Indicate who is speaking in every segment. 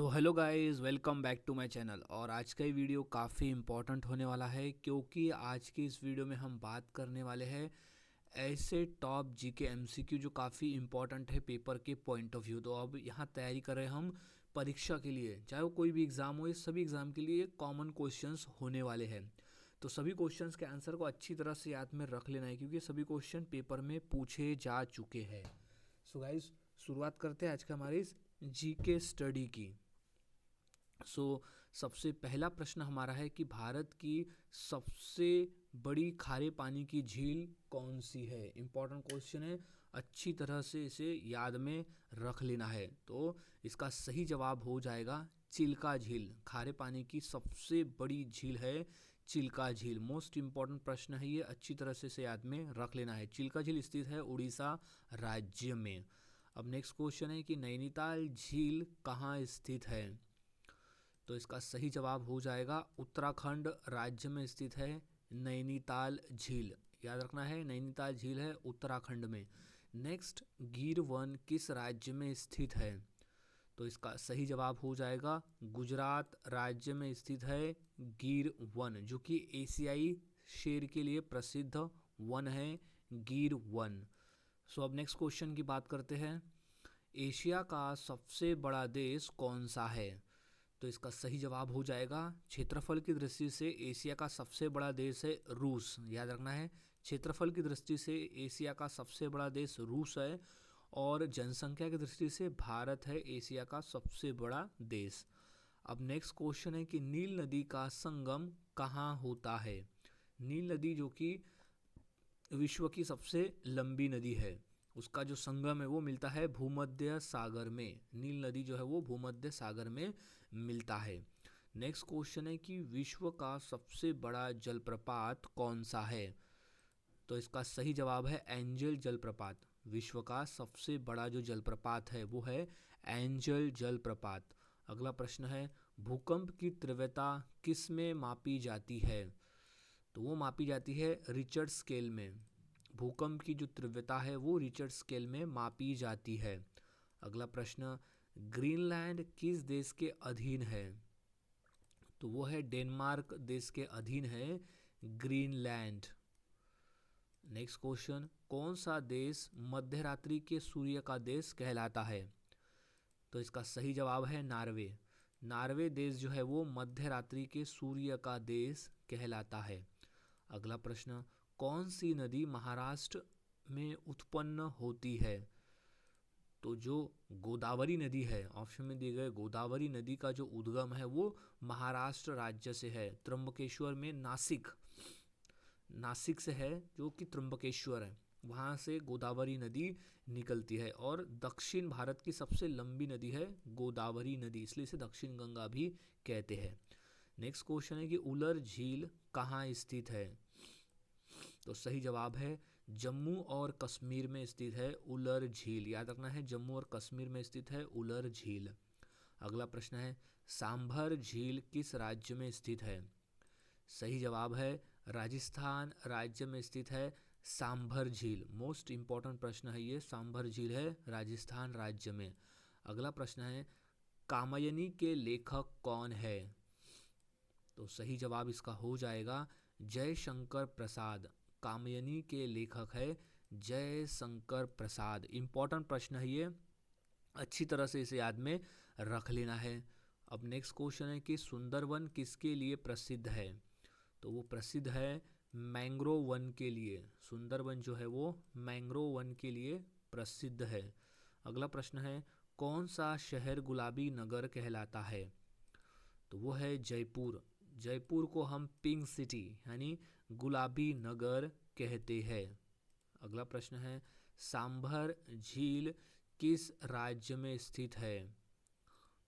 Speaker 1: So hello guys, welcome back to my channel. और आज का ये वीडियो काफ़ी इम्पोर्टेंट होने वाला है क्योंकि आज की इस वीडियो में हम बात करने वाले हैं ऐसे टॉप जीके एमसीक्यू जो काफ़ी इम्पोर्टेंट है पेपर के पॉइंट ऑफ व्यू। तो अब यहाँ तैयारी कर रहे हैं हम परीक्षा के लिए, चाहे वो कोई भी एग्ज़ाम हो, ये सभी एग्ज़ाम के लिए कॉमन क्वेश्चंस होने वाले हैं। तो सभी क्वेश्चंस के आंसर को अच्छी तरह से याद में रख लेना है क्योंकि सभी क्वेश्चन पेपर में पूछे जा चुके हैं। सो गाइस, शुरुआत करते हैं आज का हमारे इस जीके स्टडी की। सबसे पहला प्रश्न हमारा है कि भारत की सबसे बड़ी खारे पानी की झील कौन सी है। इंपॉर्टेंट क्वेश्चन है, अच्छी तरह से इसे याद में रख लेना है। तो इसका सही जवाब हो जाएगा चिल्का झील। खारे पानी की सबसे बड़ी झील है चिल्का झील। मोस्ट इंपॉर्टेंट प्रश्न है ये, अच्छी तरह से इसे याद में रख लेना है। चिल्का झील स्थित है उड़ीसा राज्य में। अब नेक्स्ट क्वेश्चन है कि नैनीताल झील कहाँ स्थित है। तो इसका सही जवाब हो जाएगा उत्तराखंड राज्य में स्थित है नैनीताल झील। याद रखना है, नैनीताल झील है उत्तराखंड में। नेक्स्ट, गिर वन किस राज्य में स्थित है। तो इसका सही जवाब हो जाएगा गुजरात राज्य में स्थित है गिर वन, जो कि एशियाई शेर के लिए प्रसिद्ध वन है गिर वन। अब नेक्स्ट क्वेश्चन की बात करते हैं। एशिया का सबसे बड़ा देश कौन सा है। तो इसका सही जवाब हो जाएगा, क्षेत्रफल की दृष्टि से एशिया का सबसे बड़ा देश है रूस। याद रखना है, क्षेत्रफल की दृष्टि से एशिया का सबसे बड़ा देश रूस है और जनसंख्या की दृष्टि से भारत है एशिया का सबसे बड़ा देश। अब नेक्स्ट क्वेश्चन है कि नील नदी का संगम कहाँ होता है। नील नदी जो कि विश्व की सबसे लंबी नदी है, उसका जो संगम है वो मिलता है भूमध्य सागर में। नील नदी जो है वो भूमध्य सागर में मिलता है। नेक्स्ट क्वेश्चन है कि विश्व का सबसे बड़ा जलप्रपात कौन सा है। तो इसका सही जवाब है एंजल जलप्रपात। विश्व का सबसे बड़ा जो जलप्रपात है वो है एंजल जलप्रपात। अगला प्रश्न है, भूकंप की तीव्रता किस में मापी जाती है। तो वो मापी जाती है रिचर्ड स्केल में। भूकंप की जो तीव्रता है वो रिचर्ड स्केल में मापी जाती है। अगला प्रश्न, ग्रीनलैंड किस देश के अधीन है। तो वो है डेनमार्क देश के अधीन है ग्रीनलैंड। नेक्स्ट क्वेश्चन, कौन सा देश मध्यरात्रि के सूर्य का देश कहलाता है। तो इसका सही जवाब है नार्वे। नार्वे देश जो है वो मध्यरात्रि के सूर्य का देश कहलाता है। अगला प्रश्न, कौन सी नदी महाराष्ट्र में उत्पन्न होती है। तो जो गोदावरी नदी है, ऑप्शन में दिए गए गोदावरी नदी का जो उद्गम है वो महाराष्ट्र राज्य से है। त्र्यंबकेश्वर में नासिक से है, जो कि त्र्यंबकेश्वर है, वहाँ से गोदावरी नदी निकलती है। और दक्षिण भारत की सबसे लंबी नदी है गोदावरी नदी, इसलिए इसे दक्षिण गंगा भी कहते हैं। नेक्स्ट क्वेश्चन है कि उलर झील कहाँ स्थित है। तो सही जवाब है जम्मू और कश्मीर में स्थित है उलर झील। याद रखना है, जम्मू और कश्मीर में स्थित है उलर झील। अगला प्रश्न है, सांभर झील किस राज्य में स्थित है। सही जवाब है राजस्थान राज्य में स्थित है सांभर झील। मोस्ट इंपॉर्टेंट प्रश्न है ये, सांभर झील है राजस्थान राज्य में। अगला प्रश्न है, कामयनी के लेखक कौन है। तो सही जवाब इसका हो जाएगा जयशंकर प्रसाद। कामयनी के लेखक है जयशंकर प्रसाद। इंपॉर्टेंट प्रश्न है ये, अच्छी तरह से इसे याद में रख लेना है। अब नेक्स्ट क्वेश्चन है कि सुंदरवन किसके लिए प्रसिद्ध है। तो वो प्रसिद्ध है मैंग्रोव वन के लिए। सुंदरवन जो है वो मैंग्रोव वन के लिए प्रसिद्ध है। अगला प्रश्न है, कौन सा शहर गुलाबी नगर कहलाता है। तो वो है जयपुर। जयपुर को हम पिंक सिटी यानी गुलाबी नगर कहते हैं। अगला प्रश्न है, सांभर झील किस राज्य में स्थित है।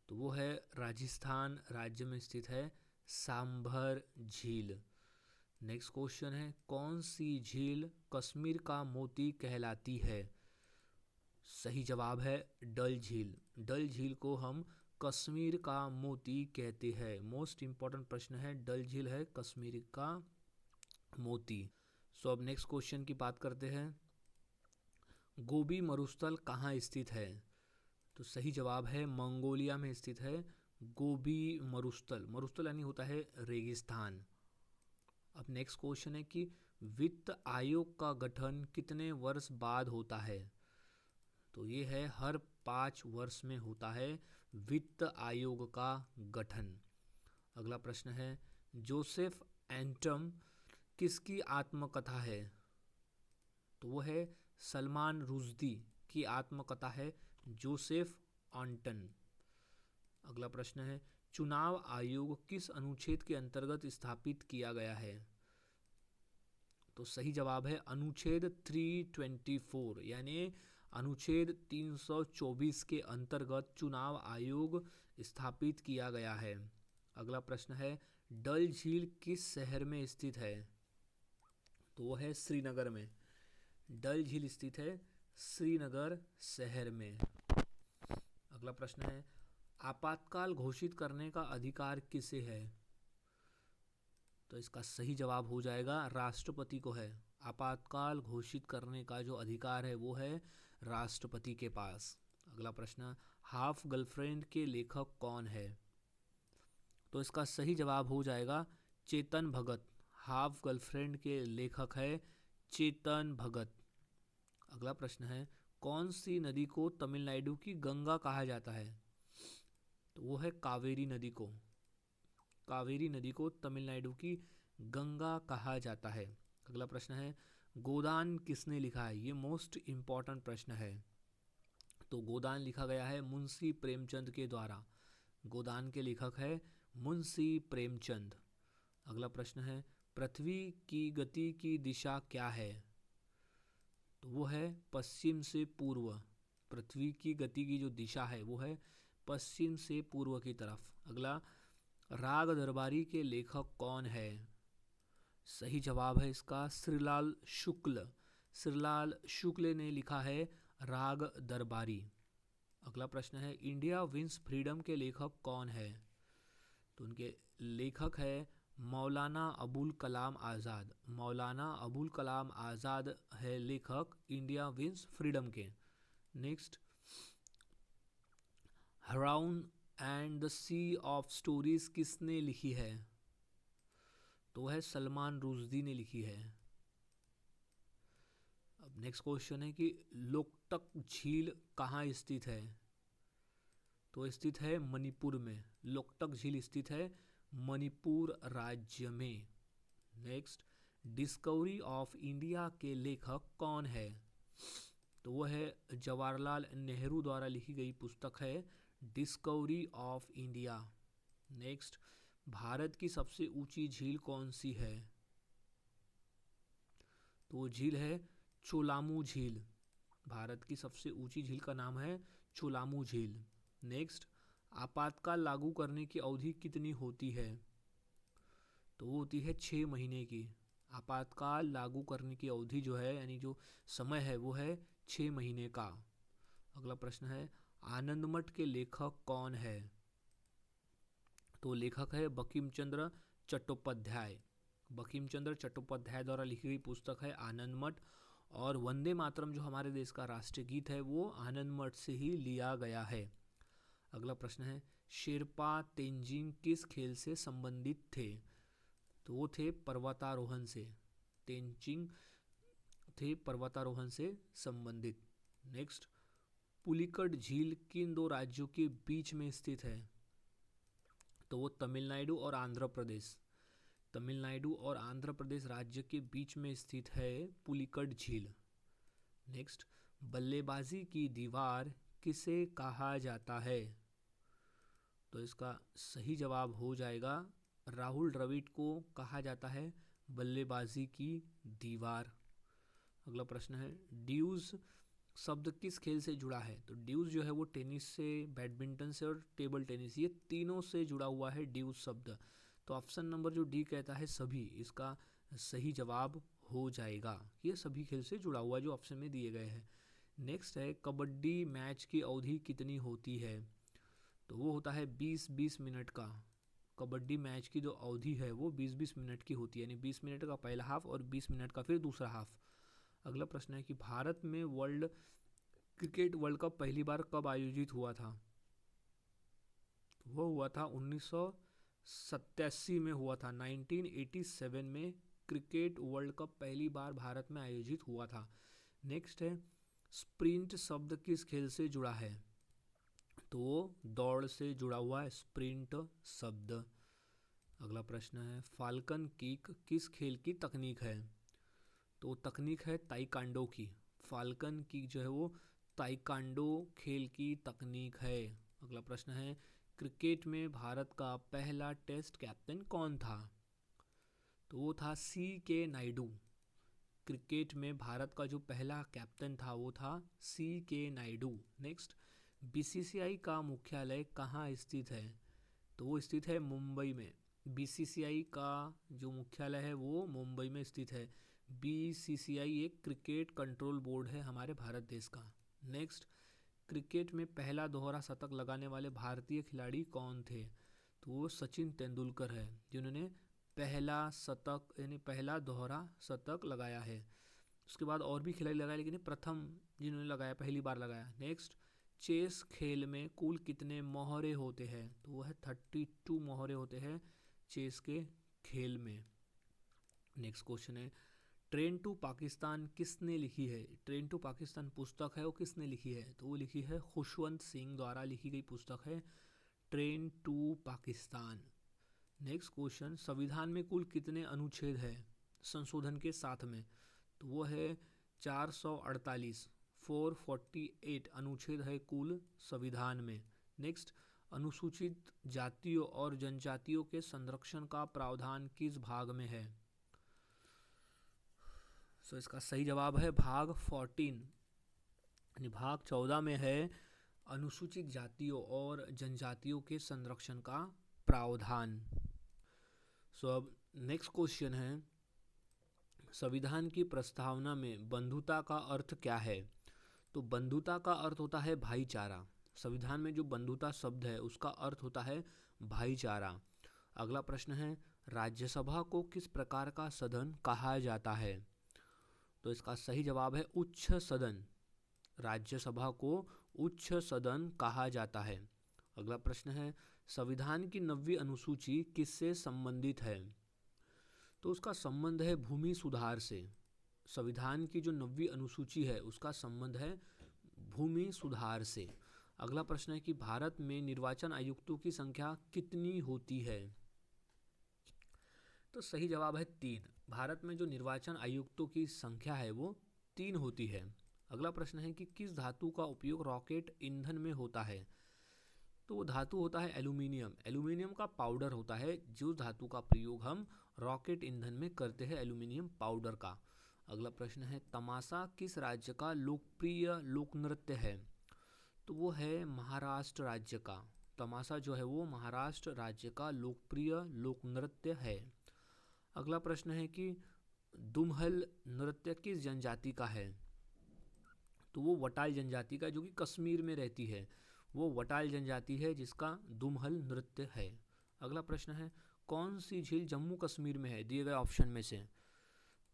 Speaker 1: तो वो है राजस्थान राज्य में स्थित है सांभर झील। नेक्स्ट क्वेश्चन है, कौन सी झील कश्मीर का मोती कहलाती है। सही जवाब है डल झील। डल झील को हम कश्मीर का मोती कहते हैं। मोस्ट इंपॉर्टेंट प्रश्न है, डल झील है कश्मीर का मोती। अब नेक्स्ट क्वेश्चन की बात करते हैं, गोबी मरुस्थल कहाँ स्थित है। तो सही जवाब है मंगोलिया में स्थित है गोबी मरुस्थल, मरुस्थल यानी होता है रेगिस्तान। अब नेक्स्ट क्वेश्चन है कि वित्त आयोग का गठन कितने वर्ष बाद होता है? तो ये है हर 5 वर्ष में होता है वित्त आयोग का गठन। अगला प्रश्न है जोसेफ एंटम किसकी आत्मकथा है? तो वो है सलमान रुश्दी की आत्मकथा है जोसेफ ऑन्टन। अगला प्रश्न है चुनाव आयोग किस अनुच्छेद के अंतर्गत स्थापित किया गया है? तो सही जवाब है अनुच्छेद 324 यानी अनुच्छेद 324 के अंतर्गत चुनाव आयोग स्थापित किया गया है। अगला प्रश्न है डल झील किस शहर में स्थित है? तो वो है श्रीनगर में। डल झील स्थित है श्रीनगर शहर में। अगला प्रश्न है आपातकाल घोषित करने का अधिकार किसे है? तो इसका सही जवाब हो जाएगा राष्ट्रपति को है। आपातकाल घोषित करने का जो अधिकार है वो है राष्ट्रपति के पास। अगला प्रश्न हाफ गर्लफ्रेंड के लेखक कौन है? तो इसका सही जवाब हो जाएगा चेतन भगत। हाफ गर्लफ्रेंड के लेखक है चेतन भगत। अगला प्रश्न है कौन सी नदी को तमिलनाडु की गंगा कहा जाता है? तो वो है कावेरी नदी को। कावेरी नदी को तमिलनाडु की गंगा कहा जाता है। अगला प्रश्न है गोदान किसने लिखा है? ये मोस्ट इम्पॉर्टेंट प्रश्न है। तो गोदान लिखा गया है मुंशी प्रेमचंद के द्वारा। गोदान के लेखक है मुंशी प्रेमचंद। अगला प्रश्न है पृथ्वी की गति की दिशा क्या है? तो वो है पश्चिम से पूर्व। पृथ्वी की गति की जो दिशा है वो है पश्चिम से पूर्व की तरफ। अगला राग दरबारी के लेखक कौन है? सही जवाब है इसका श्रीलाल शुक्ल। श्रीलाल शुक्ल ने लिखा है राग दरबारी। अगला प्रश्न है इंडिया विंस फ्रीडम के लेखक कौन है? तो उनके लेखक है मौलाना अबुल कलाम आज़ाद। मौलाना अबुल कलाम आज़ाद है लेखक इंडिया विंस फ्रीडम के। Next Haroun and the sea of stories किसने लिखी है? तो है सलमान रुश्दी ने लिखी है। अब नेक्स्ट क्वेश्चन है कि लोकटक झील कहाँ स्थित है? तो स्थित है मणिपुर में। लोकटक झील स्थित है मणिपुर राज्य में। नेक्स्ट डिस्कवरी ऑफ इंडिया के लेखक कौन है? तो वो है जवाहरलाल नेहरू द्वारा लिखी गई पुस्तक है discovery of India. Next Bharat की सबसे ऊंची झील कौन सी है? तो वो झील है चोलामू झील। भारत की सबसे ऊंची झील का नाम है चोलामू झील। नेक्स्ट आपातकाल लागू करने की अवधि कितनी होती है? तो वो होती है 6 महीने की। आपातकाल लागू करने की अवधि जो है यानी जो समय है वो है 6 महीने का। अगला प्रश्न है आनंदमठ के लेखक कौन है? तो लेखक है बंकिम चंद्र चट्टोपाध्याय। बंकिम चंद्र चट्टोपाध्याय द्वारा लिखी गई पुस्तक है आनंदमठ। और वंदे मातरम जो हमारे देश का राष्ट्रीय गीत है वो आनंदमठ से ही लिया गया है। अगला प्रश्न है शेरपा तेंजिंग किस खेल से संबंधित थे? तो वो थे पर्वतारोहण से। तेंजिंग थे पर्वतारोहण से संबंधित। नेक्स्ट पुलिकट झील किन दो राज्यों के बीच में स्थित है? तो वो तमिलनाडु और आंध्र प्रदेश। तमिलनाडु और आंध्र प्रदेश राज्य के बीच में स्थित है पुलिकट झील। नेक्स्ट बल्लेबाजी की दीवार किसे कहा जाता है? तो इसका सही जवाब हो जाएगा राहुल द्रविड़ को कहा जाता है बल्लेबाजी की दीवार। अगला प्रश्न है ड्यूज शब्द किस खेल से जुड़ा है? तो ड्यूज जो है वो टेनिस से, बैडमिंटन से और टेबल टेनिस, ये तीनों से जुड़ा हुआ है ड्यूज शब्द। तो ऑप्शन नंबर जो डी कहता है सभी, इसका सही जवाब हो जाएगा। ये सभी खेल से जुड़ा हुआ जो ऑप्शन में दिए गए हैं। नेक्स्ट है कबड्डी मैच की अवधि कितनी होती है? तो वो होता है 20-20 मिनट का। कबड्डी मैच की जो अवधि है वो 20-20 मिनट की होती है, यानी 20 मिनट का पहला हाफ और 20 मिनट का फिर दूसरा हाफ। अगला प्रश्न है कि भारत में क्रिकेट वर्ल्ड कप पहली बार कब आयोजित हुआ था? वो हुआ था 1987 में हुआ था। 1987 में क्रिकेट वर्ल्ड कप पहली बार भारत में आयोजित हुआ था। नेक्स्ट है, स्प्रिंट शब्द किस खेल से जुड़ा है? तो वो दौड़ से जुड़ा हुआ है स्प्रिंट शब्द। अगला प्रश्न है, फाल्कन किक किस खेल की तकनीक है? तो तकनीक है ताइक्वांडो की। फाल्कन किक जो है वो ताइक्वांडो खेल की तकनीक है। अगला प्रश्न है, क्रिकेट में भारत का पहला टेस्ट कैप्टन कौन था? तो वो था C.K. नायडू। क्रिकेट में भारत का जो पहला कैप्टन था वो था C.K. नायडू। नेक्स्ट, BCCI का मुख्यालय कहाँ स्थित है? तो वो स्थित है मुंबई में। BCCI का जो मुख्यालय है वो मुंबई में स्थित है। BCCI एक क्रिकेट कंट्रोल बोर्ड है हमारे भारत देश का। नेक्स्ट, क्रिकेट में पहला दोहरा शतक लगाने वाले भारतीय खिलाड़ी कौन थे? तो वो सचिन तेंदुलकर है जिन्होंने पहला शतक यानी पहला दोहरा शतक लगाया है। उसके बाद और भी खिलाड़ी लगाए लेकिन प्रथम जिन्होंने लगाया, पहली बार लगाया। नेक्स्ट, चेस खेल में कुल कितने मोहरे होते हैं? तो वो है 32 मोहरे होते हैं चेस के खेल में। नेक्स्ट क्वेश्चन है, ट्रेन टू पाकिस्तान किसने लिखी है? ट्रेन टू पाकिस्तान पुस्तक है वो किसने लिखी है? तो वो लिखी है खुशवंत सिंह द्वारा लिखी गई पुस्तक है train to Pakistan. Next question, संविधान में कुल कितने अनुच्छेद हैं संशोधन के साथ में? तो वो है 448, 448 अनुच्छेद है कुल संविधान में। नेक्स्ट, अनुसूचित जातियों और जनजातियों के संरक्षण का प्रावधान किस भाग में है? सो इसका सही जवाब है भाग 14 यानी भाग 14 में है अनुसूचित जातियों और जनजातियों के संरक्षण का प्रावधान। सो अब नेक्स्ट क्वेश्चन है, संविधान की प्रस्तावना में बंधुता का अर्थ क्या है? तो बंधुता का अर्थ होता है भाईचारा। संविधान में जो बंधुता शब्द है उसका अर्थ होता है भाईचारा। अगला प्रश्न है, राज्यसभा को किस प्रकार का सदन कहा जाता है? तो इसका सही जवाब है उच्च सदन। राज्यसभा को उच्च सदन कहा जाता है। अगला प्रश्न है, संविधान की 9वीं अनुसूची किससे संबंधित है? तो उसका संबंध है भूमि सुधार से। संविधान की जो 9वीं अनुसूची है उसका संबंध है भूमि सुधार से। अगला प्रश्न है कि भारत में निर्वाचन आयुक्तों की संख्या कितनी होती है? तो सही जवाब है 3। भारत में जो निर्वाचन आयुक्तों की संख्या है वो 3 होती है। अगला प्रश्न है कि किस धातु का उपयोग रॉकेट ईंधन में होता है? तो वो धातु होता है एल्यूमिनियम। एल्यूमिनियम का पाउडर होता है जो धातु का प्रयोग हम रॉकेट ईंधन में करते हैं, एल्यूमिनियम पाउडर का। अगला प्रश्न है, तमाशा किस राज्य का लोकप्रिय लोक नृत्य है? तो वो है महाराष्ट्र राज्य का। तमाशा जो है वो महाराष्ट्र राज्य का लोकप्रिय लोक नृत्य है। अगला प्रश्न है कि दुमहल नृत्य किस जनजाति का है? तो वो वटाल जनजाति का, जो कि कश्मीर में रहती है। वो वटाल जनजाति है जिसका दुमहल नृत्य है। अगला प्रश्न है, कौन सी झील जम्मू कश्मीर में है दिए गए ऑप्शन में से?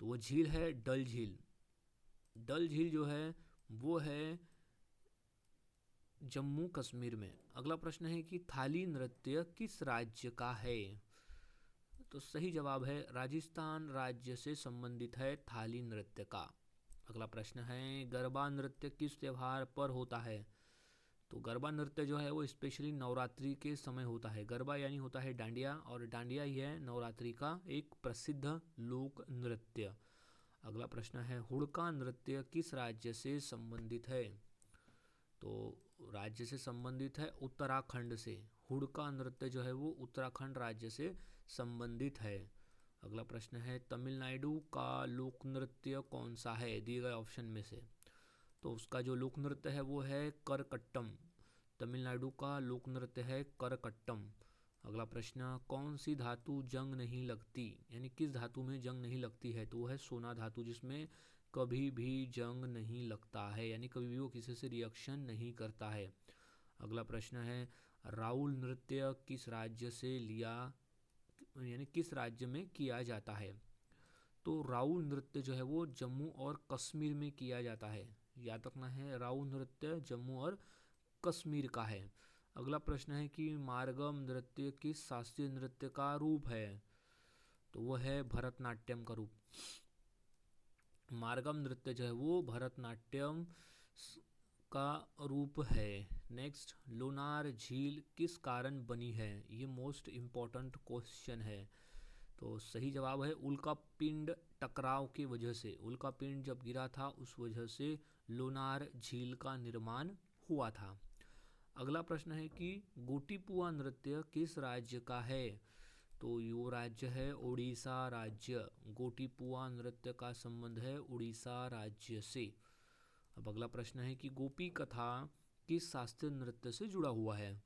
Speaker 1: तो वो झील है डल झील। डल झील जो है वो है जम्मू कश्मीर में। अगला प्रश्न है कि थाली नृत्य किस राज्य का है? तो सही जवाब है राजस्थान राज्य से संबंधित है थाली नृत्य का। अगला प्रश्न है, गरबा नृत्य किस त्योहार पर होता है? तो गरबा नृत्य जो है वो स्पेशली नवरात्रि के समय होता है। गरबा यानी होता है डांडिया, और डांडिया ही है नवरात्रि का एक प्रसिद्ध लोक नृत्य। अगला प्रश्न है, हुड़का नृत्य किस राज्य से संबंधित है? तो राज्य से संबंधित है उत्तराखंड से। हुड़का नृत्य जो है वो उत्तराखंड राज्य से संबंधित है। अगला प्रश्न है, तमिलनाडु का लोक नृत्य कौन सा है दिए गए ऑप्शन में से? तो उसका जो लोक नृत्य है वो है करकट्टम। तमिलनाडु का लोक नृत्य है करकट्टम। अगला प्रश्न, कौन सी धातु जंग नहीं लगती, यानी किस धातु में जंग नहीं लगती है? तो वो है सोना धातु, जिसमें कभी भी जंग नहीं लगता है, यानी कभी भी वो किसी से रिएक्शन नहीं करता है। अगला प्रश्न है, राउल नृत्य किस राज्य से लिया, यानी किस राज्य में किया जाता है? तो राउल नृत्य जो है वो जम्मू और कश्मीर में किया जाता है। याद रखना है, राउल नृत्य जम्मू और कश्मीर का है। अगला प्रश्न है कि मार्गम नृत्य किस शास्त्रीय नृत्य का रूप है? तो वो है भरतनाट्यम का रूप। मार्गम नृत्य जो है वो भरतनाट्यम का रूप है। नेक्स्ट, लोनार झील किस कारण बनी है? ये मोस्ट इम्पॉर्टेंट क्वेश्चन है। तो सही जवाब है उल्का पिंड टकराव की वजह से। उल्का पिंड जब गिरा था उस वजह से लोनार झील का निर्माण हुआ था। अगला प्रश्न है कि गोटीपुआ नृत्य किस राज्य का है? तो यो राज्य है उड़ीसा राज्य। गोटीपुआ नृत्य का संबंध है उड़ीसा राज्य से। अब अगला प्रश्न है कि गोपी कथा किस शास्त्रीय नृत्य से जुड़ा हुआ है?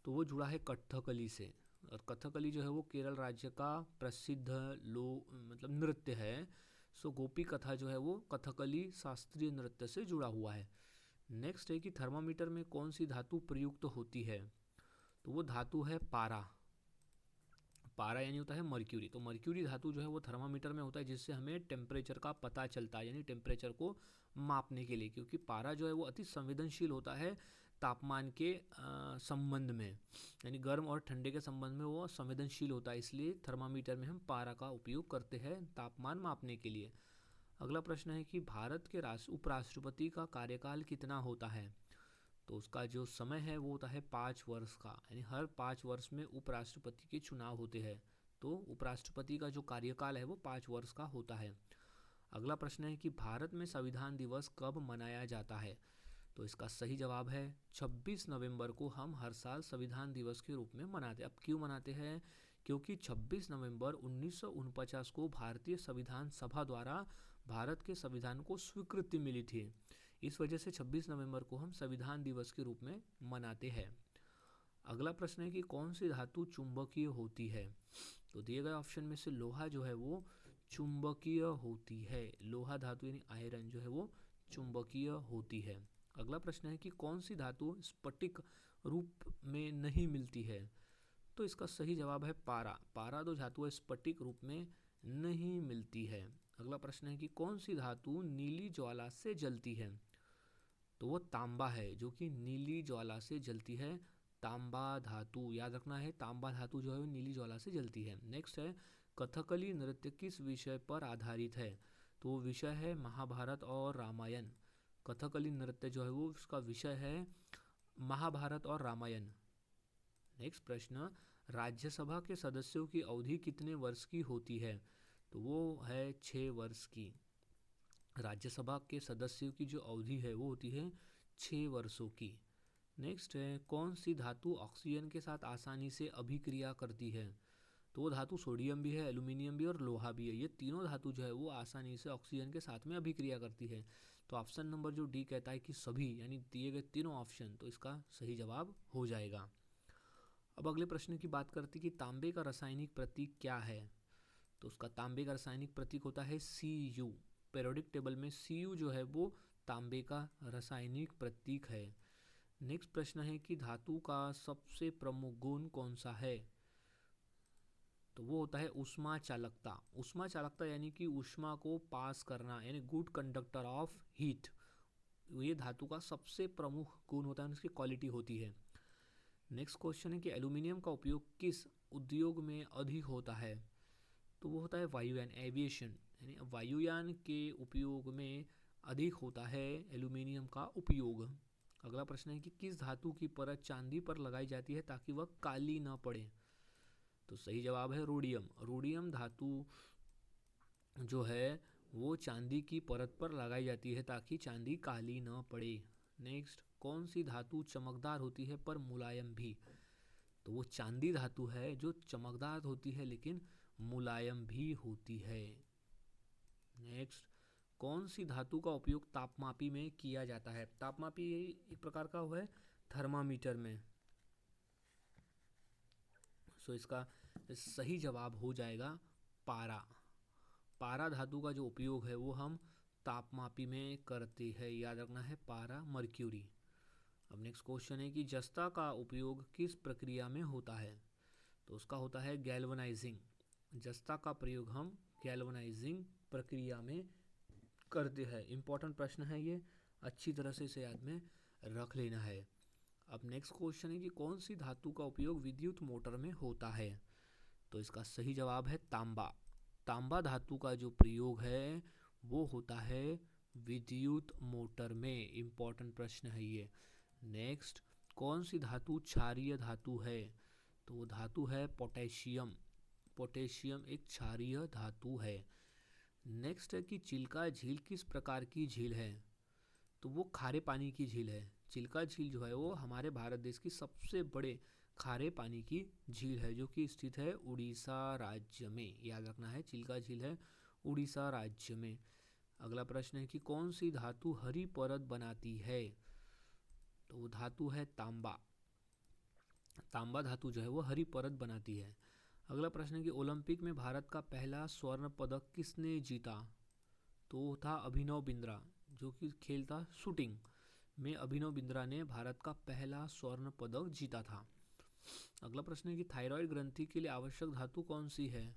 Speaker 1: तो वो जुड़ा है कथकली से। और कथकली जो है वो केरल राज्य का प्रसिद्ध मतलब नृत्य है। सो गोपी कथा जो है वो कथकली शास्त्रीय नृत्य से जुड़ा हुआ है। नेक्स्ट है कि थर्मामीटर में कौन सी धातु प्रयुक्त होती है? तो वो धातु है पारा। पारा यानी होता है मर्क्यूरी। तो मर्क्यूरी धातु जो है वो थर्मामीटर में होता है, जिससे हमें टेम्परेचर का पता चलता है, यानी टेम्परेचर को मापने के लिए। क्योंकि पारा जो है वो अति संवेदनशील होता है तापमान के संबंध में, यानी गर्म और ठंडे के संबंध में वो संवेदनशील होता है। इसलिए थर्मामीटर में हम पारा का उपयोग करते हैं तापमान मापने के लिए। अगला प्रश्न है कि भारत के उपराष्ट्रपति का कार्यकाल कितना होता है? तो उसका जो समय है वो होता है 5 वर्ष का, यानी हर 5 वर्ष में उपराष्ट्रपति के चुनाव होते हैं। तो उपराष्ट्रपति का जो कार्यकाल है वो 5 वर्ष का होता है। अगला प्रश्न है कि भारत में संविधान दिवस कब मनाया जाता है? तो इसका सही जवाब है 26 नवंबर को हम हर साल संविधान दिवस के रूप में मनाते हैं। अब क्यों मनाते हैं? क्योंकि 26 नवंबर 1949 को भारतीय संविधान सभा द्वारा भारत के संविधान को स्वीकृति मिली थी। इस वजह से 26 नवंबर को हम संविधान दिवस के रूप में मनाते हैं। अगला प्रश्न है कि कौन सी धातु चुंबकीय होती है? तो दिए गए ऑप्शन में से लोहा जो है वो चुंबकीय होती है। लोहा धातु यानी आयरन जो है वो चुंबकीय होती है। अगला प्रश्न है कि कौन सी धातु स्फटिक रूप में नहीं मिलती है? तो इसका सही जवाब है पारा। पारा दो धातु है स्फटिक रूप में नहीं मिलती है। अगला प्रश्न है कि कौन सी धातु नीली ज्वाला से जलती है? तो वो तांबा है, जो कि नीली ज्वाला से जलती है। तांबा धातु याद रखना है, तांबा धातु जो है वो नीली ज्वाला से जलती है। नेक्स्ट है कथकली नृत्य किस विषय पर आधारित है? तो वो विषय है महाभारत और रामायण। कथकली नृत्य जो है वो उसका विषय है महाभारत और रामायण। नेक्स्ट प्रश्न, राज्यसभा के सदस्यों की अवधि कितने वर्ष की होती है? तो वो है 6 वर्ष की। राज्यसभा के सदस्यों की जो अवधि है वो होती है 6 वर्षों की। नेक्स्ट है कौन सी धातु ऑक्सीजन के साथ आसानी से अभिक्रिया करती है? तो वो धातु सोडियम भी है, एल्यूमिनियम भी और लोहा भी है। ये तीनों धातु जो है वो आसानी से ऑक्सीजन के साथ में अभिक्रिया करती है। तो ऑप्शन नंबर जो डी कहता है कि सभी, यानी दिए गए तीनों ऑप्शन, तो इसका सही जवाब हो जाएगा। अब अगले प्रश्न की बात करते हैं कि तांबे का रासायनिक प्रतीक क्या है? तो उसका तांबे का रासायनिक प्रतीक होता है Cu। पेरियोडिक टेबल में Cu जो है वो तांबे का रासायनिक प्रतीक है। नेक्स्ट प्रश्न है कि धातु का सबसे प्रमुख गुण कौन सा है? तो वो होता है ऊष्मा चालकता। ऊष्मा चालकता यानी कि ऊष्मा को पास करना, यानी गुड कंडक्टर ऑफ हीट। ये धातु का सबसे प्रमुख गुण होता है, उसकी क्वालिटी होती है। नेक्स्ट क्वेश्चन है कि एल्यूमिनियम का उपयोग किस उद्योग में अधिक होता है? तो वो होता है वायुयान, एविएशन, यानी वायुयान के उपयोग में अधिक होता है एल्यूमिनियम का उपयोग। अगला प्रश्न है कि किस धातु की परत चांदी पर लगाई जाती है ताकि वह काली ना पड़े? तो सही जवाब है रोडियम। रोडियम धातु जो है वो चांदी की परत पर लगाई जाती है ताकि चांदी काली ना पड़े। नेक्स्ट, कौन सी धातु चमकदार होती है पर मुलायम भी? तो वो चांदी धातु है जो चमकदार होती है लेकिन मुलायम भी होती है। नेक्स्ट, कौन सी धातु का उपयोग तापमापी में किया जाता है? तापमापी एक प्रकार का हुआ है थर्मामीटर में। सो इसका सही जवाब हो जाएगा पारा। पारा धातु का जो उपयोग है वो हम तापमापी में करते हैं, याद रखना है पारा मर्क्यूरी। अब नेक्स्ट क्वेश्चन है कि जस्ता का उपयोग किस प्रक्रिया में होता है? तो उसका होता है गैल्वनाइजिंग। जस्ता का प्रयोग हम गैल्वनाइजिंग प्रक्रिया में करते हैं। इंपॉर्टेंट प्रश्न है ये, अच्छी तरह से इसे याद में रख लेना है। अब नेक्स्ट क्वेश्चन है कि कौन सी धातु का उपयोग विद्युत मोटर में होता है? तो इसका सही जवाब है तांबा। तांबा धातु का जो प्रयोग है वो होता है विद्युत मोटर में। इम्पॉर्टेंट प्रश्न है ये। नेक्स्ट, कौन सी धातु क्षारीय धातु है? तो वो धातु है पोटेशियम। पोटेशियम एक क्षारीय धातु है। नेक्स्ट है कि चिल्का झील किस प्रकार की झील है? तो वो खारे पानी की झील है। चिल्का झील जो है वो हमारे भारत देश की सबसे बड़े खारे पानी की झील है, जो कि स्थित है उड़ीसा राज्य में। याद रखना है, चिल्का झील है उड़ीसा राज्य में। अगला प्रश्न है कि कौन सी धातु हरी परत बनाती है? तो वो धातु है तांबा। तांबा धातु जो है वो हरी परत बनाती है। अगला प्रश्न है कि ओलंपिक में भारत का पहला स्वर्ण पदक किसने जीता? तो वो था अभिनव बिंद्रा, जो कि खेल था शूटिंग में। अभिनव बिंद्रा ने भारत का पहला स्वर्ण पदक जीता था। अगला प्रश्न है कि थायराइड ग्रंथि के लिए आवश्यक धातु कौन सी है?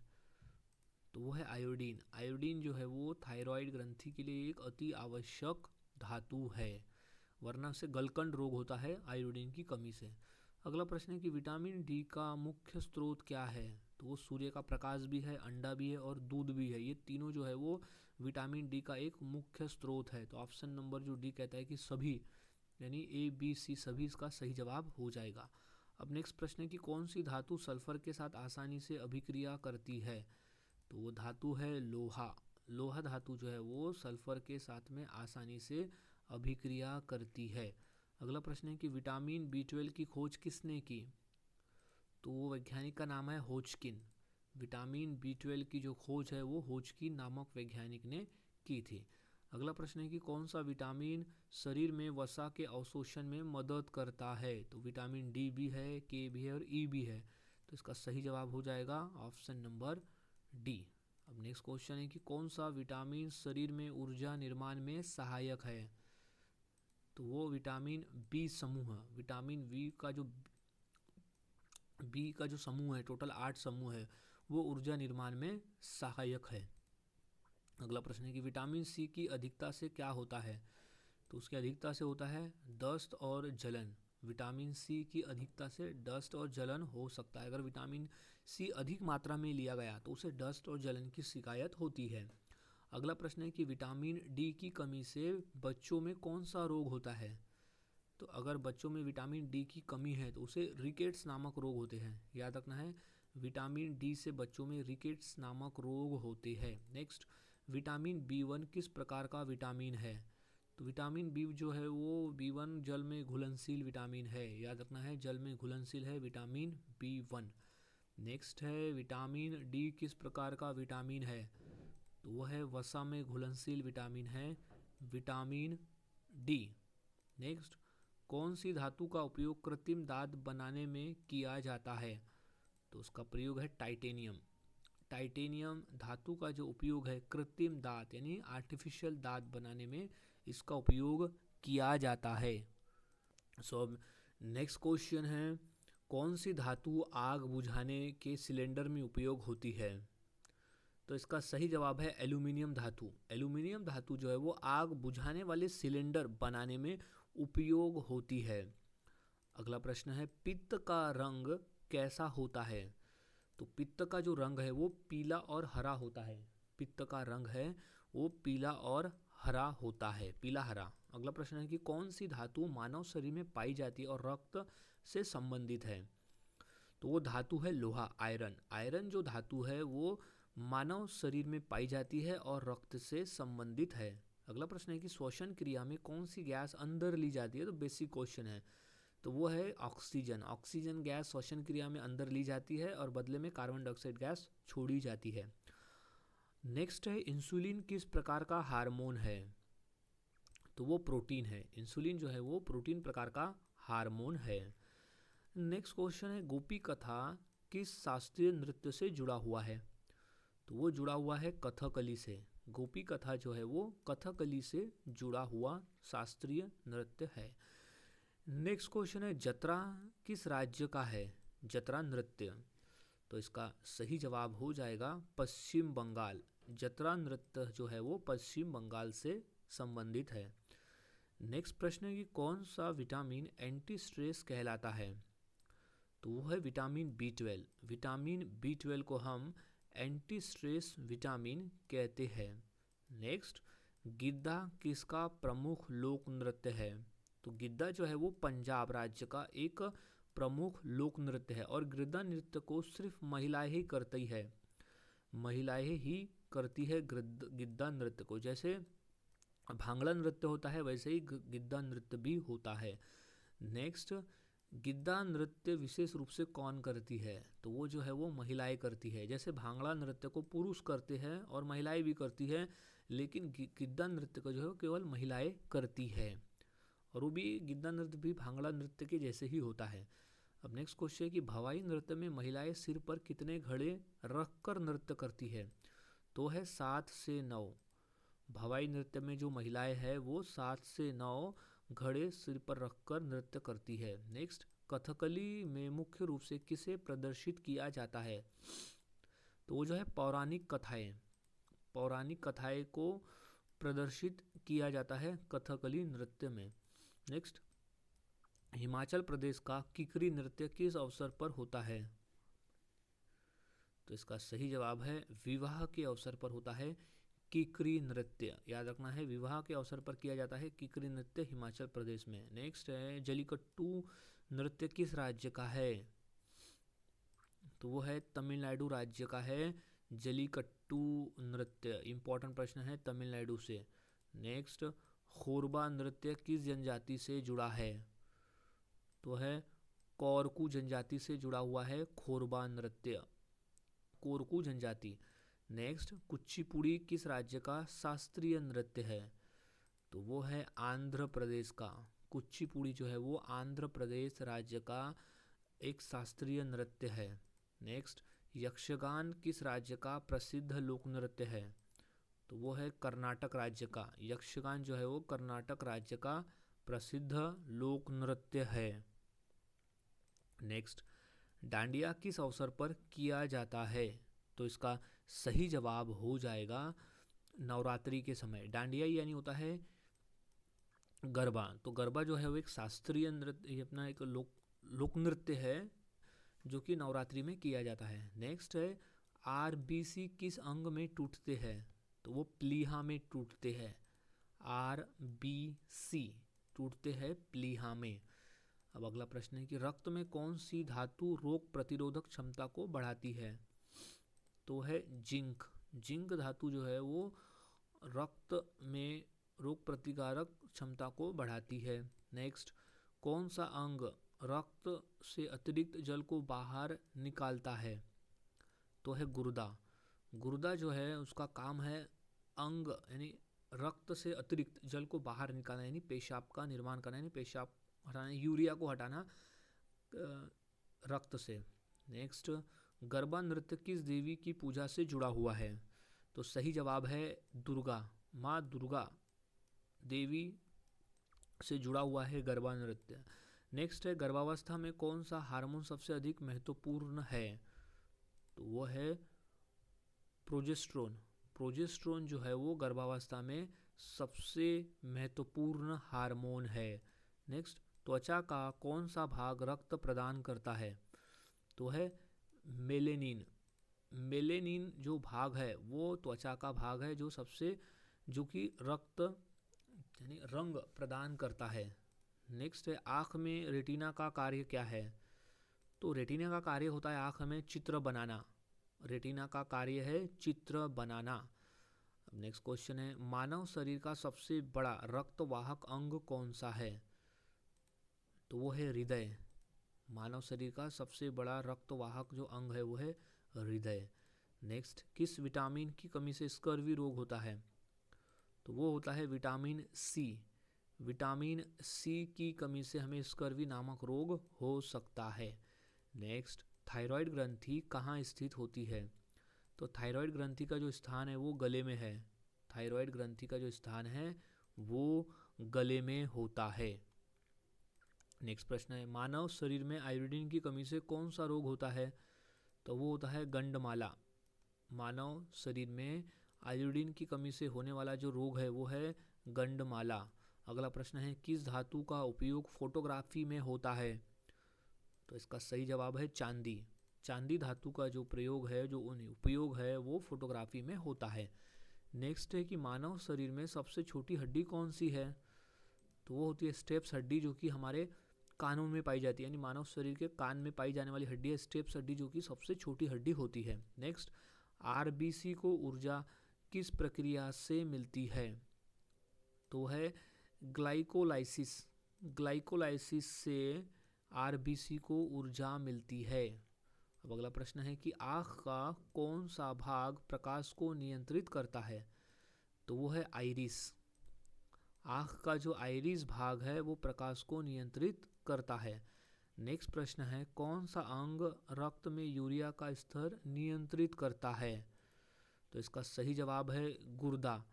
Speaker 1: तो वो है आयोडीन। आयोडीन जो है वो थायराइड ग्रंथि के लिए एक अति आवश्यक धातु है, वरना से गलकंड रोग होता है आयोडीन की कमी से। अगला प्रश्न है कि विटामिन डी का मुख्य स्रोत क्या है? तो वो सूर्य का प्रकाश भी है, अंडा भी है और दूध भी है। ये तीनों जो है वो विटामिन डी का एक मुख्य स्रोत है। तो ऑप्शन नंबर जो डी कहता है कि सभी, यानी ए बी सी सभी इसका सही जवाब हो जाएगा। अब नेक्स्ट प्रश्न है कि कौन सी धातु सल्फर के साथ आसानी से अभिक्रिया करती है? तो वो धातु है लोहा। लोहा धातु जो है वो सल्फर के साथ में आसानी से अभिक्रिया करती है। अगला प्रश्न है कि विटामिन B12 की खोज किसने की? तो वो वैज्ञानिक का नाम है होजकिन। विटामिन B12 की जो खोज है वो होजकिन नामक वैज्ञानिक ने की थी। अगला प्रश्न है कि कौन सा विटामिन शरीर में वसा के अवशोषण में मदद करता है? तो विटामिन डी भी है, के भी है और ई भी है। तो इसका सही जवाब हो जाएगा ऑप्शन नंबर डी। अब नेक्स्ट क्वेश्चन है कि कौन सा विटामिन शरीर में ऊर्जा निर्माण में सहायक है? तो वो विटामिन बी समूह। विटामिन बी का जो समूह है, टोटल 8 समूह है, वो ऊर्जा निर्माण में सहायक है। अगला प्रश्न है कि विटामिन सी की अधिकता से क्या होता है? तो उसकी अधिकता से होता है दस्त और जलन। विटामिन सी की अधिकता से दस्त और जलन हो सकता है। अगर विटामिन सी अधिक मात्रा में लिया गया तो उसे दस्त और जलन की शिकायत होती है। अगला प्रश्न है कि विटामिन डी की कमी से बच्चों में कौन सा रोग होता है? तो अगर बच्चों में विटामिन डी की कमी है तो उसे रिकेट्स नामक रोग होते हैं। याद रखना है, विटामिन डी से बच्चों में रिकेट्स नामक रोग होते हैं। नेक्स्ट, विटामिन B1 किस प्रकार का विटामिन है? तो विटामिन बी जो है वो B1 जल में घुलनशील विटामिन है। याद रखना है, जल में घुलनशील है विटामिन B1। नेक्स्ट है विटामिन डी किस प्रकार का विटामिन है? तो वह है वसा में घुलनशील विटामिन है विटामिन डी। नेक्स्ट, कौन सी धातु का उपयोग कृत्रिम दांत बनाने में किया जाता है? तो उसका प्रयोग है टाइटेनियम। टाइटेनियम धातु का जो उपयोग है कृत्रिम दांत यानी आर्टिफिशियल दांत बनाने में इसका उपयोग किया जाता है। सो अब नेक्स्ट क्वेश्चन है, कौन सी धातु आग बुझाने के सिलेंडर में उपयोग होती है? तो इसका सही जवाब है एल्यूमिनियम धातु। एल्यूमिनियम धातु जो है वो आग बुझाने वाले सिलेंडर बनाने में उपयोग होती है। अगला प्रश्न है, पित्त का रंग कैसा होता है? तो पित्त का जो रंग है वो पीला और हरा होता है। पित्त का रंग है वो पीला और हरा होता है, पीला हरा। अगला प्रश्न है कि कौन सी धातु मानव शरीर में पाई जाती है और रक्त से संबंधित है? तो वो धातु है लोहा, आयरन। आयरन जो धातु है वो मानव शरीर में पाई जाती है और रक्त से संबंधित है। अगला प्रश्न है कि श्वसन क्रिया में कौन सी गैस अंदर ली जाती है? तो बेसिक क्वेश्चन है, तो वो है ऑक्सीजन। ऑक्सीजन गैस श्वसन क्रिया में अंदर ली जाती है और बदले में कार्बन डाइऑक्साइड गैस छोड़ी जाती है। नेक्स्ट है, इंसुलिन किस प्रकार का हार्मोन है? तो वो प्रोटीन है। इंसुलिन जो है वो प्रोटीन प्रकार का हार्मोन है। नेक्स्ट क्वेश्चन है, गोपी कथा किस शास्त्रीय नृत्य से जुड़ा हुआ है? तो वो जुड़ा हुआ है कथकली से। गोपी कथा जो है वो कथकली से जुड़ा हुआ शास्त्रीय नृत्य है। नेक्स्ट क्वेश्चन है, जतरा किस राज्य का है? जतरा नृत्य। तो इसका सही जवाब हो जाएगा पश्चिम बंगाल। जतरा नृत्य जो है वो पश्चिम बंगाल से संबंधित है। नेक्स्ट प्रश्न है कि कौन सा विटामिन एंटी स्ट्रेस कहलाता है? तो वो है विटामिन B12। विटामिन B12 को हम एंटी स्ट्रेस विटामिन कहते हैं। नेक्स्ट, गिद्दा किसका प्रमुख लोक नृत्य है? तो गिद्दा जो है वो पंजाब राज्य का एक प्रमुख लोक नृत्य है और गिद्दा नृत्य को सिर्फ महिलाएं ही करती है। महिलाएं ही करती है गिद्दा नृत्य को। जैसे भांगड़ा नृत्य होता है वैसे ही गिद्दा नृत्य भी होता है। नेक्स्ट, गिद्दा नृत्य विशेष रूप से कौन करती है? तो वो जो है वो महिलाएं करती है। जैसे भांगड़ा नृत्य को पुरुष करते हैं और महिलाएं भी करती है, लेकिन गिद्दा नृत्य को जो है केवल महिलाएं करती है और वो भी गिद्दा नृत्य भी भांगड़ा नृत्य के जैसे ही होता है। अब नेक्स्ट क्वेश्चन है कि भवाई नृत्य में महिलाएं सिर पर कितने घड़े रखकर नृत्य करती है? तो है 7 से 9। भवाई नृत्य में जो महिलाएं हैं वो 7 से 9 घड़े सिर पर रखकर नृत्य करती है। नेक्स्ट, कथकली में मुख्य रूप से किसे प्रदर्शित किया जाता है? तो वो जो है पौराणिक कथाएं। पौराणिक कथाएं को प्रदर्शित किया जाता है कथकली नृत्य में। नेक्स्ट, हिमाचल प्रदेश का किकरी नृत्य किस अवसर पर होता है? तो इसका सही जवाब है विवाह के अवसर पर होता है किकरी नृत्य। याद रखना है, विवाह के अवसर पर किया जाता है किकरी नृत्य हिमाचल प्रदेश में। नेक्स्ट है, जलीकट्टू नृत्य किस राज्य का है? तो वो है तमिलनाडु राज्य का है जलीकट्टू नृत्य। इंपॉर्टेंट प्रश्न है तमिलनाडु से। नेक्स्ट, खोरबा नृत्य किस जनजाति से जुड़ा है? तो है कोरकू जनजाति से जुड़ा हुआ है खोरबा नृत्य, कोरकू जनजाति। नेक्स्ट, कुचिपुड़ी किस राज्य का शास्त्रीय नृत्य है? तो वो है आंध्र प्रदेश का। कुचिपुड़ी जो है वो आंध्र प्रदेश राज्य का एक शास्त्रीय नृत्य है। नेक्स्ट, यक्षगान किस राज्य का प्रसिद्ध लोक नृत्य है? तो वो है कर्नाटक राज्य का। यक्षगान जो है वो कर्नाटक राज्य का प्रसिद्ध लोक नृत्य है। नेक्स्ट, डांडिया किस अवसर पर किया जाता है? तो इसका सही जवाब हो जाएगा नवरात्रि के समय। डांडिया यानी होता है गरबा। तो गरबा जो है वो एक शास्त्रीय नृत्य, अपना एक लोक नृत्य है जो कि नवरात्रि में किया जाता है। नेक्स्ट है, RBC किस अंग में टूटते हैं? तो वो प्लीहा में टूटते हैं। RBC टूटते हैं प्लीहा में। अब अगला प्रश्न है कि रक्त में कौन सी धातु रोग प्रतिरोधक क्षमता को बढ़ाती है? तो है जिंक। जिंक धातु जो है वो रक्त में रोग प्रतिकारक क्षमता को बढ़ाती है। नेक्स्ट, कौन सा अंग रक्त से अतिरिक्त जल को बाहर निकालता है? तो है गुर्दा। गुर्दा जो है उसका काम है अंग यानी रक्त से अतिरिक्त जल को बाहर निकालना, यानी पेशाब का निर्माण करना, यानी पेशाब हटाना, यूरिया को हटाना रक्त से। नेक्स्ट, गरबा नृत्य किस देवी की पूजा से जुड़ा हुआ है? तो सही जवाब है दुर्गा। माँ दुर्गा देवी से जुड़ा हुआ है गरबा नृत्य। नेक्स्ट है, गर्भावस्था में कौन सा हार्मोन सबसे अधिक महत्वपूर्ण है? तो वो है प्रोजेस्टेरोन। प्रोजेस्टेरोन जो है वो गर्भावस्था में सबसे महत्वपूर्ण हार्मोन है। नेक्स्ट, त्वचा का कौन सा भाग रक्त प्रदान करता है? तो है मेलेनिन। मेलेनिन जो भाग है वो त्वचा का भाग है जो कि रक्त यानी रंग प्रदान करता है। नेक्स्ट है, आँख में रेटिना का कार्य क्या है? तो रेटिना का कार्य होता है आँख में चित्र बनाना। रेटिना का कार्य है चित्र बनाना। अब नेक्स्ट क्वेश्चन है, मानव शरीर का सबसे बड़ा रक्तवाहक अंग कौन सा है? तो वो है हृदय। मानव शरीर का सबसे बड़ा रक्तवाहक जो अंग है वो है हृदय। नेक्स्ट, किस विटामिन की कमी से स्कर्वी रोग होता है? तो वो होता है विटामिन सी। विटामिन सी की कमी से हमें स्कर्वी नामक रोग हो सकता है। नेक्स्ट, थायराइड ग्रंथि कहाँ स्थित होती है? तो थायराइड ग्रंथि का जो स्थान है वो गले में है। थायराइड ग्रंथि का जो स्थान है वो गले में होता है। नेक्स्ट प्रश्न है, मानव शरीर में आयोडीन की कमी से कौन सा रोग होता है? तो वो होता है गंडमाला। मानव शरीर में आयोडीन की कमी से होने वाला जो रोग है वो है गंडमाला। अगला प्रश्न है किस धातु का उपयोग फोटोग्राफी में होता है? तो इसका सही जवाब है चांदी। चांदी धातु का जो प्रयोग है, जो उपयोग है, वो फोटोग्राफी में होता है। नेक्स्ट है कि मानव शरीर में सबसे छोटी हड्डी कौन सी है? तो वो होती है स्टेप्स हड्डी, जो कि हमारे कानों में पाई जाती है, यानी मानव शरीर के कान में पाई जाने वाली हड्डी है स्टेप्स हड्डी, जो कि सबसे छोटी हड्डी होती है। नेक्स्ट, आरबीसी को ऊर्जा किस प्रक्रिया से मिलती है? तो है ग्लाइकोलाइसिस। ग्लाइकोलाइसिस से आरबीसी को ऊर्जा मिलती है। अब अगला प्रश्न है कि आँख का कौन सा भाग प्रकाश को नियंत्रित करता है? तो वो है आइरिस। आँख का जो आइरिस भाग है वो प्रकाश को नियंत्रित करता है। नेक्स्ट प्रश्न है कौन सा अंग रक्त में यूरिया का स्तर नियंत्रित करता है? तो इसका सही जवाब है गुर्दा।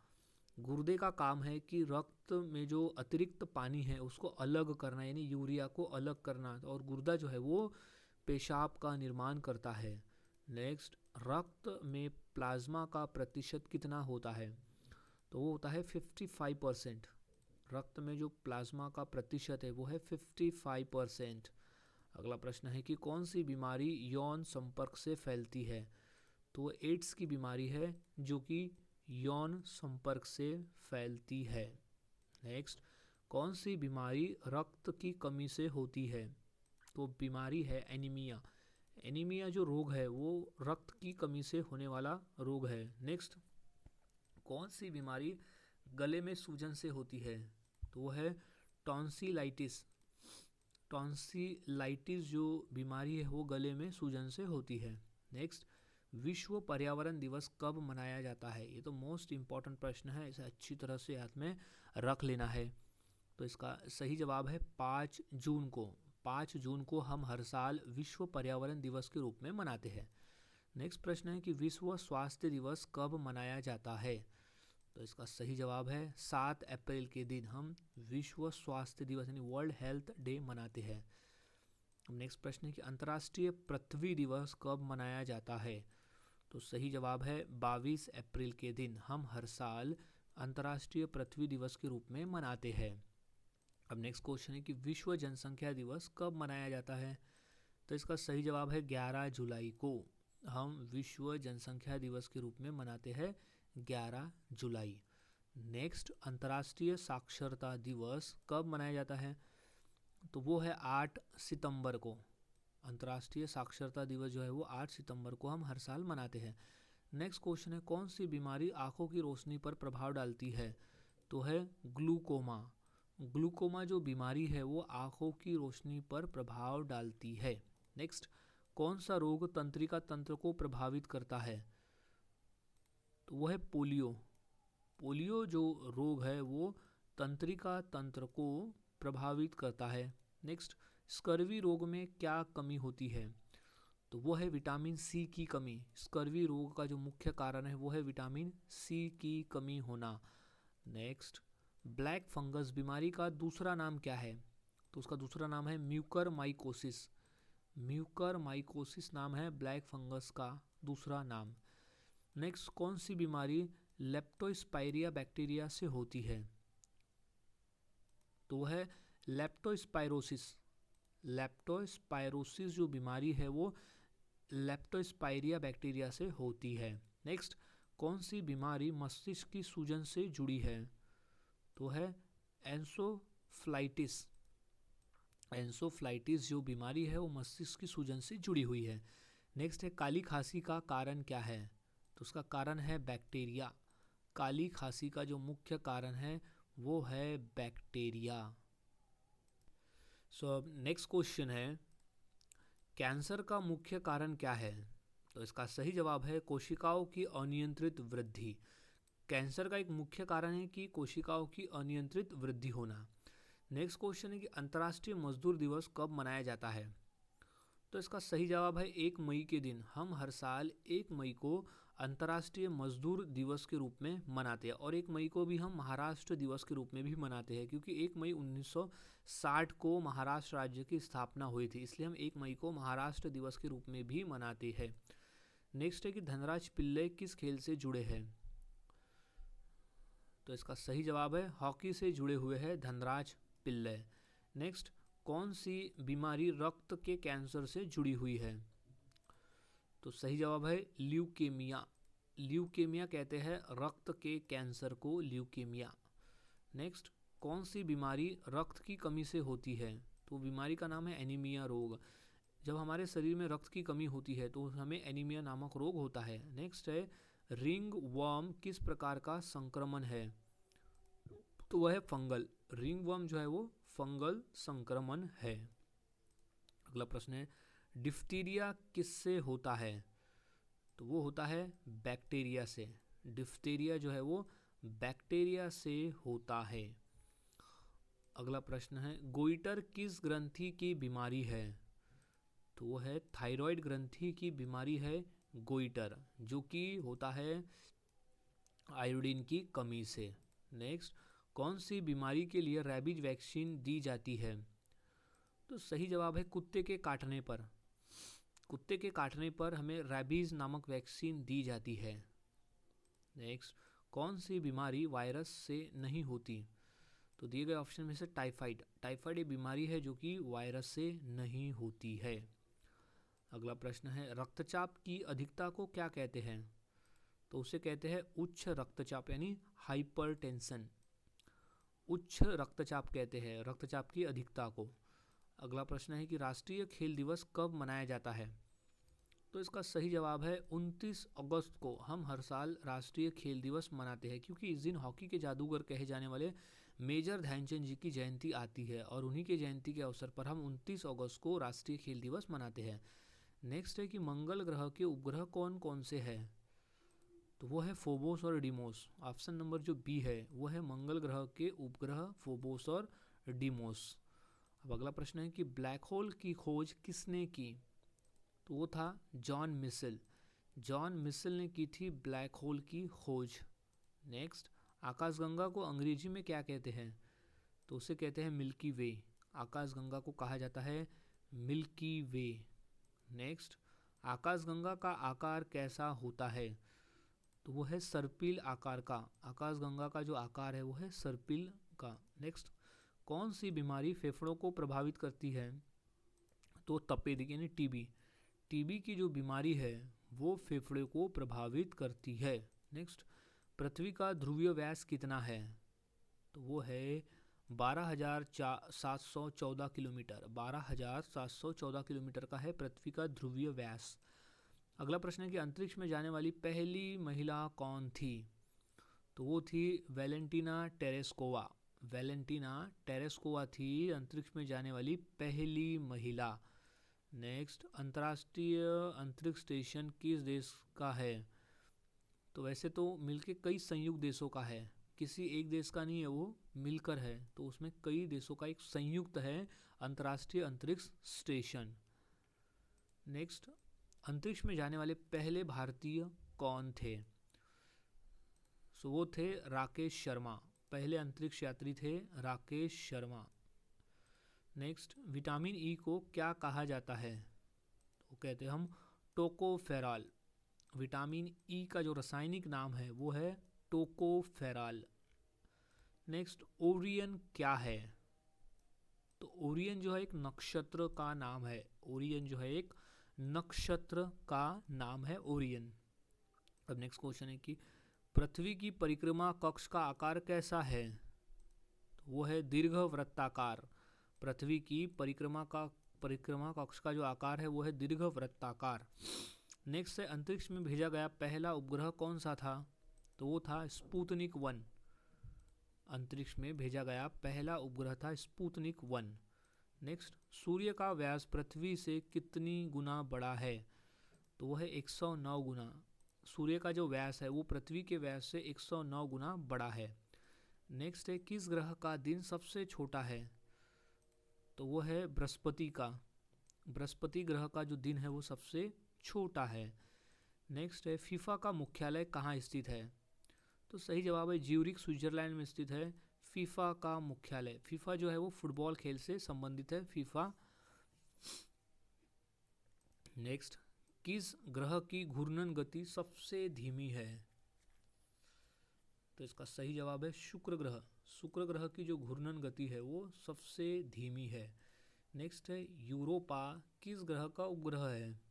Speaker 1: गुर्दे का काम है कि रक्त में जो अतिरिक्त पानी है उसको अलग करना, यानी यूरिया को अलग करना, और गुर्दा जो है वो पेशाब का निर्माण करता है। नेक्स्ट, रक्त में प्लाज्मा का प्रतिशत कितना होता है? तो वो होता है 55%। रक्त में जो प्लाज्मा का प्रतिशत है वो है 55%। अगला प्रश्न है कि कौन सी बीमारी यौन संपर्क से फैलती है? तो एड्स की बीमारी है जो कि यौन संपर्क से फैलती है। नेक्स्ट, कौन सी बीमारी रक्त की कमी से होती है? तो बीमारी है एनीमिया। एनीमिया जो रोग है वो रक्त की कमी से होने वाला रोग है। नेक्स्ट, कौन सी बीमारी गले में सूजन से होती है? तो वो है टॉन्सिलाइटिस। टॉन्सिलाइटिस जो बीमारी है वो गले में सूजन से होती है। नेक्स्ट, विश्व पर्यावरण दिवस कब मनाया जाता है? ये तो मोस्ट इम्पॉर्टेंट प्रश्न है, इसे अच्छी तरह से याद में रख लेना है। तो इसका सही जवाब है 5 जून को। 5 जून को हम हर साल विश्व पर्यावरण दिवस के रूप में मनाते हैं। नेक्स्ट प्रश्न है कि विश्व स्वास्थ्य दिवस कब मनाया जाता है? तो इसका सही जवाब है 7 अप्रैल के दिन हम विश्व स्वास्थ्य दिवस यानी वर्ल्ड हेल्थ डे मनाते हैं। नेक्स्ट प्रश्न है कि अंतर्राष्ट्रीय पृथ्वी दिवस कब मनाया जाता है? तो सही जवाब है 22 अप्रैल के दिन हम हर साल अंतर्राष्ट्रीय पृथ्वी दिवस के रूप में मनाते हैं। अब नेक्स्ट क्वेश्चन है कि विश्व जनसंख्या दिवस कब मनाया जाता है? तो इसका सही जवाब है 11 जुलाई को हम विश्व जनसंख्या दिवस के रूप में मनाते हैं 11 जुलाई। नेक्स्ट, अंतर्राष्ट्रीय साक्षरता दिवस कब मनाया जाता है? तो वो है 8 सितंबर को। अंतर्राष्ट्रीय साक्षरता दिवस जो है वो 8 सितंबर को हम हर साल मनाते हैं। नेक्स्ट क्वेश्चन है कौन सी बीमारी आंखों की रोशनी पर प्रभाव डालती है? तो है ग्लूकोमा। ग्लूकोमा जो बीमारी है वो आंखों की रोशनी पर प्रभाव डालती है। नेक्स्ट, कौन सा रोग तंत्रिका तंत्र को प्रभावित करता है? तो वो है पोलियो। पोलियो जो रोग है वो तंत्रिका तंत्र को प्रभावित करता है। नेक्स्ट, स्कर्वी रोग में क्या कमी होती है? तो वो है विटामिन सी की कमी। स्कर्वी रोग का जो मुख्य कारण है वो है विटामिन सी की कमी होना। नेक्स्ट, ब्लैक फंगस बीमारी का दूसरा नाम क्या है? तो उसका दूसरा नाम है म्यूकरमाइकोसिस। म्यूकरमाइकोसिस नाम है ब्लैक फंगस का दूसरा नाम। नेक्स्ट, कौन सी बीमारी लेप्टोस्पाइरिया बैक्टीरिया से होती है? तो है लेप्टोस्पाइरोसिस। लेप्टोस्पाइरोसिस जो बीमारी है वो लेप्टोस्पाइरिया बैक्टीरिया से होती है। नेक्स्ट, कौन सी बीमारी मस्तिष्क की सूजन से जुड़ी है? तो है एंसोफ्लाइटिस। एंसोफ्लाइटिस जो बीमारी है वो मस्तिष्क की सूजन से जुड़ी हुई है। नेक्स्ट है काली खांसी का कारण क्या है? तो उसका कारण है बैक्टीरिया। काली खांसी का जो मुख्य कारण है वो है बैक्टीरिया। सो नेक्स्ट क्वेश्चन है कैंसर का मुख्य कारण क्या है? तो इसका सही जवाब है कोशिकाओं की अनियंत्रित वृद्धि। कैंसर का एक मुख्य कारण है कि कोशिकाओं की अनियंत्रित वृद्धि होना। नेक्स्ट क्वेश्चन है कि अंतर्राष्ट्रीय मजदूर दिवस कब मनाया जाता है? तो इसका सही जवाब है 1 मई के दिन। हम हर साल 1 मई को अंतर्राष्ट्रीय मजदूर दिवस के रूप में मनाते हैं, और 1 मई को भी हम महाराष्ट्र दिवस के रूप में भी मनाते हैं, क्योंकि 1 मई 1960 को महाराष्ट्र राज्य की स्थापना हुई थी, इसलिए हम 1 मई को महाराष्ट्र दिवस के रूप में भी मनाते हैं। नेक्स्ट है कि धनराज पिल्ले किस खेल से जुड़े हैं? तो इसका सही जवाब है हॉकी से जुड़े हुए हैं धनराज पिल्ले। नेक्स्ट, कौन सी बीमारी रक्त के कैंसर से जुड़ी हुई है? तो सही जवाब है ल्यूकेमिया। ल्यूकेमिया कहते हैं रक्त के कैंसर को ल्यूकेमिया। नेक्स्ट, कौन सी बीमारी रक्त की कमी से होती है? तो बीमारी का नाम है एनीमिया रोग। जब हमारे शरीर में रक्त की कमी होती है तो हमें एनीमिया नामक रोग होता है। नेक्स्ट है रिंग वर्म किस प्रकार का संक्रमण है? तो वह है फंगल। रिंग वर्म जो है वो फंगल संक्रमण है। अगला प्रश्न है डिफ्टीरिया किससे होता है? तो वो होता है बैक्टीरिया से। डिफ्टीरिया जो है वो बैक्टीरिया से होता है। अगला प्रश्न है गोइटर किस ग्रंथि की बीमारी है? तो वो है थायराइड ग्रंथि की बीमारी है गोइटर, जो कि होता है आयोडीन की कमी से। नेक्स्ट, कौन सी बीमारी के लिए रैबीज वैक्सीन दी जाती है? तो सही जवाब है कुत्ते के काटने पर। कुत्ते के काटने पर हमें रैबीज नामक वैक्सीन दी जाती है। नेक्स्ट, कौन सी बीमारी वायरस से नहीं होती? तो दिए गए ऑप्शन में से टाइफाइड। टाइफाइड एक बीमारी है जो कि वायरस से नहीं होती है। अगला प्रश्न है रक्तचाप की अधिकता को क्या कहते हैं? तो उसे कहते हैं उच्च रक्तचाप यानी हाइपरटेंशन। उच्च रक्तचाप कहते हैं रक्तचाप की अधिकता को। अगला प्रश्न है कि राष्ट्रीय खेल दिवस कब मनाया जाता है? तो इसका सही जवाब है 29 अगस्त को हम हर साल राष्ट्रीय खेल दिवस मनाते हैं, क्योंकि इस दिन हॉकी के जादूगर कहे जाने वाले मेजर ध्यानचंद जी की जयंती आती है और उन्हीं के जयंती के अवसर पर हम 29 अगस्त को राष्ट्रीय खेल दिवस मनाते हैं। नेक्स्ट है कि मंगल ग्रह के उपग्रह कौन कौन से हैं? तो वो है फोबोस और डीमोस। ऑप्शन नंबर जो बी है वो है मंगल ग्रह के उपग्रह फोबोस और डीमोस। अब अगला प्रश्न है कि ब्लैक होल की खोज किसने की? तो वो था जॉन मिशेल। जॉन मिशेल ने की थी ब्लैक होल की खोज। नेक्स्ट, आकाशगंगा को अंग्रेजी में क्या कहते हैं? तो उसे कहते हैं मिल्की वे। आकाशगंगा को कहा जाता है मिल्की वे। नेक्स्ट, आकाशगंगा का आकार कैसा होता है? तो वो है सर्पिल आकार का। आकाशगंगा का जो आकार है वो है सर्पिल का। नेक्स्ट, कौन सी बीमारी फेफड़ों को प्रभावित करती है? तो तपेदिक यानी टीबी। टीबी की जो बीमारी है वो फेफड़े को प्रभावित करती है। नेक्स्ट, पृथ्वी का ध्रुवीय व्यास कितना है? तो वो है 12,714 किलोमीटर। 12,714 किलोमीटर का है पृथ्वी का ध्रुवीय व्यास। अगला प्रश्न है कि अंतरिक्ष में जाने वाली पहली महिला कौन थी? तो वो थी वैलेंटीना टेरेस्कोवा। वैलेंटीना टेरेस्कोवा थी अंतरिक्ष में जाने वाली पहली महिला। नेक्स्ट, अंतर्राष्ट्रीय अंतरिक्ष स्टेशन किस देश का है? तो वैसे तो मिलके कई संयुक्त देशों का है, किसी एक देश का नहीं है, वो मिलकर है, तो उसमें कई देशों का एक संयुक्त है अंतर्राष्ट्रीय अंतरिक्ष स्टेशन। नेक्स्ट, अंतरिक्ष में जाने वाले पहले भारतीय कौन थे? सो वो थे राकेश शर्मा। पहले अंतरिक्ष यात्री थे Rakesh Sharma. Next, vitamin E को क्या कहा जाता है? तो कहते हैं हम टोकोफेरॉल। विटामिन ई का जो रासायनिक नाम है वो है टोकोफेरॉल। नेक्स्ट, ओरियन क्या है? तो ओरियन जो है एक नक्षत्र का नाम है। ओरियन जो है एक नक्षत्र का नाम है ओरियन। अब नेक्स्ट क्वेश्चन है कि पृथ्वी की परिक्रमा कक्ष का आकार कैसा है? तो वो है दीर्घ वृत्ताकार। पृथ्वी की परिक्रमा कक्ष का जो आकार है वो है दीर्घ वृत्ताकार। नेक्स्ट है अंतरिक्ष में भेजा गया पहला उपग्रह कौन सा था? तो वो था स्पुतनिक 1। अंतरिक्ष में भेजा गया पहला उपग्रह था स्पुतनिक 1। नेक्स्ट, सूर्य का व्यास पृथ्वी से कितनी गुना बड़ा है? तो वो है 109 गुना। सूर्य का जो व्यास है वो पृथ्वी के व्यास से 109 गुना बड़ा है। नेक्स्ट है किस ग्रह का दिन सबसे छोटा है? तो वो है बृहस्पति का। बृहस्पति ग्रह का जो दिन है वो सबसे छोटा है। नेक्स्ट है फीफा का मुख्यालय कहाँ स्थित है? तो सही जवाब है ज्यूरिख स्विट्जरलैंड में स्थित है फीफा का मुख्यालय। फीफा जो है वो फुटबॉल खेल से संबंधित है फीफा। नेक्स्ट, किस ग्रह की घूर्णन गति सबसे धीमी है? तो इसका सही जवाब है शुक्र ग्रह। शुक्र ग्रह की जो घूर्णन गति है वो सबसे धीमी है। नेक्स्ट है यूरोपा किस ग्रह का उपग्रह है?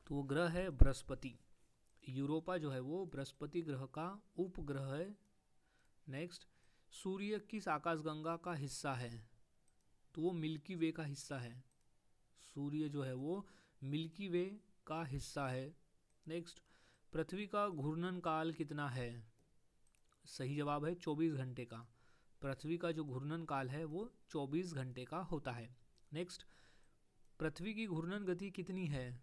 Speaker 1: तो वो ग्रह है बृहस्पति। यूरोपा जो है वो बृहस्पति ग्रह का उपग्रह है। नेक्स्ट, सूर्य किस आकाशगंगा का हिस्सा है? तो वो मिल्की वे का हिस्सा है। सूर्य जो है वो मिल्की वे का हिस्सा है। नेक्स्ट, पृथ्वी का घूर्णन काल कितना है? सही जवाब है 24 घंटे का। पृथ्वी का जो घूर्णन काल है वो 24 घंटे का होता है। नेक्स्ट, पृथ्वी की घूर्णन गति कितनी है?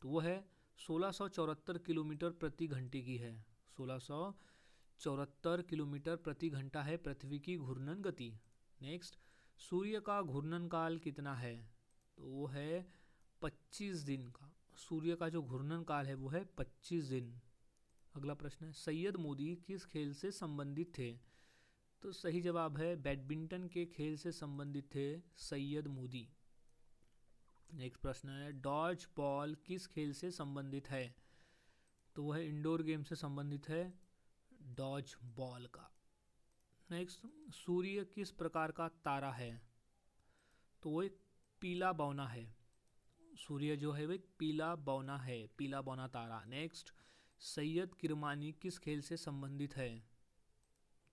Speaker 1: तो वो है 1674 किलोमीटर प्रति घंटे की है। 1674 किलोमीटर प्रति घंटा है पृथ्वी की घूर्णन गति। नेक्स्ट, सूर्य का घूर्णन काल कितना है? तो वो है 25 दिन का। सूर्य का जो घूर्णन काल है वो है 25 दिन। अगला प्रश्न है सैयद मोदी किस खेल से संबंधित थे? तो सही जवाब है बैडमिंटन के खेल से संबंधित थे सैयद मोदी। नेक्स्ट प्रश्न है डॉज बॉल किस खेल से संबंधित है? तो वह इंडोर गेम से संबंधित है डॉज बॉल का। नेक्स्ट, सूर्य किस प्रकार का तारा है? तो वो एक पीला बौना है। सूर्य जो है वो एक पीला बौना है, पीला बौना तारा। नेक्स्ट, सैयद किरमानी किस खेल से संबंधित है?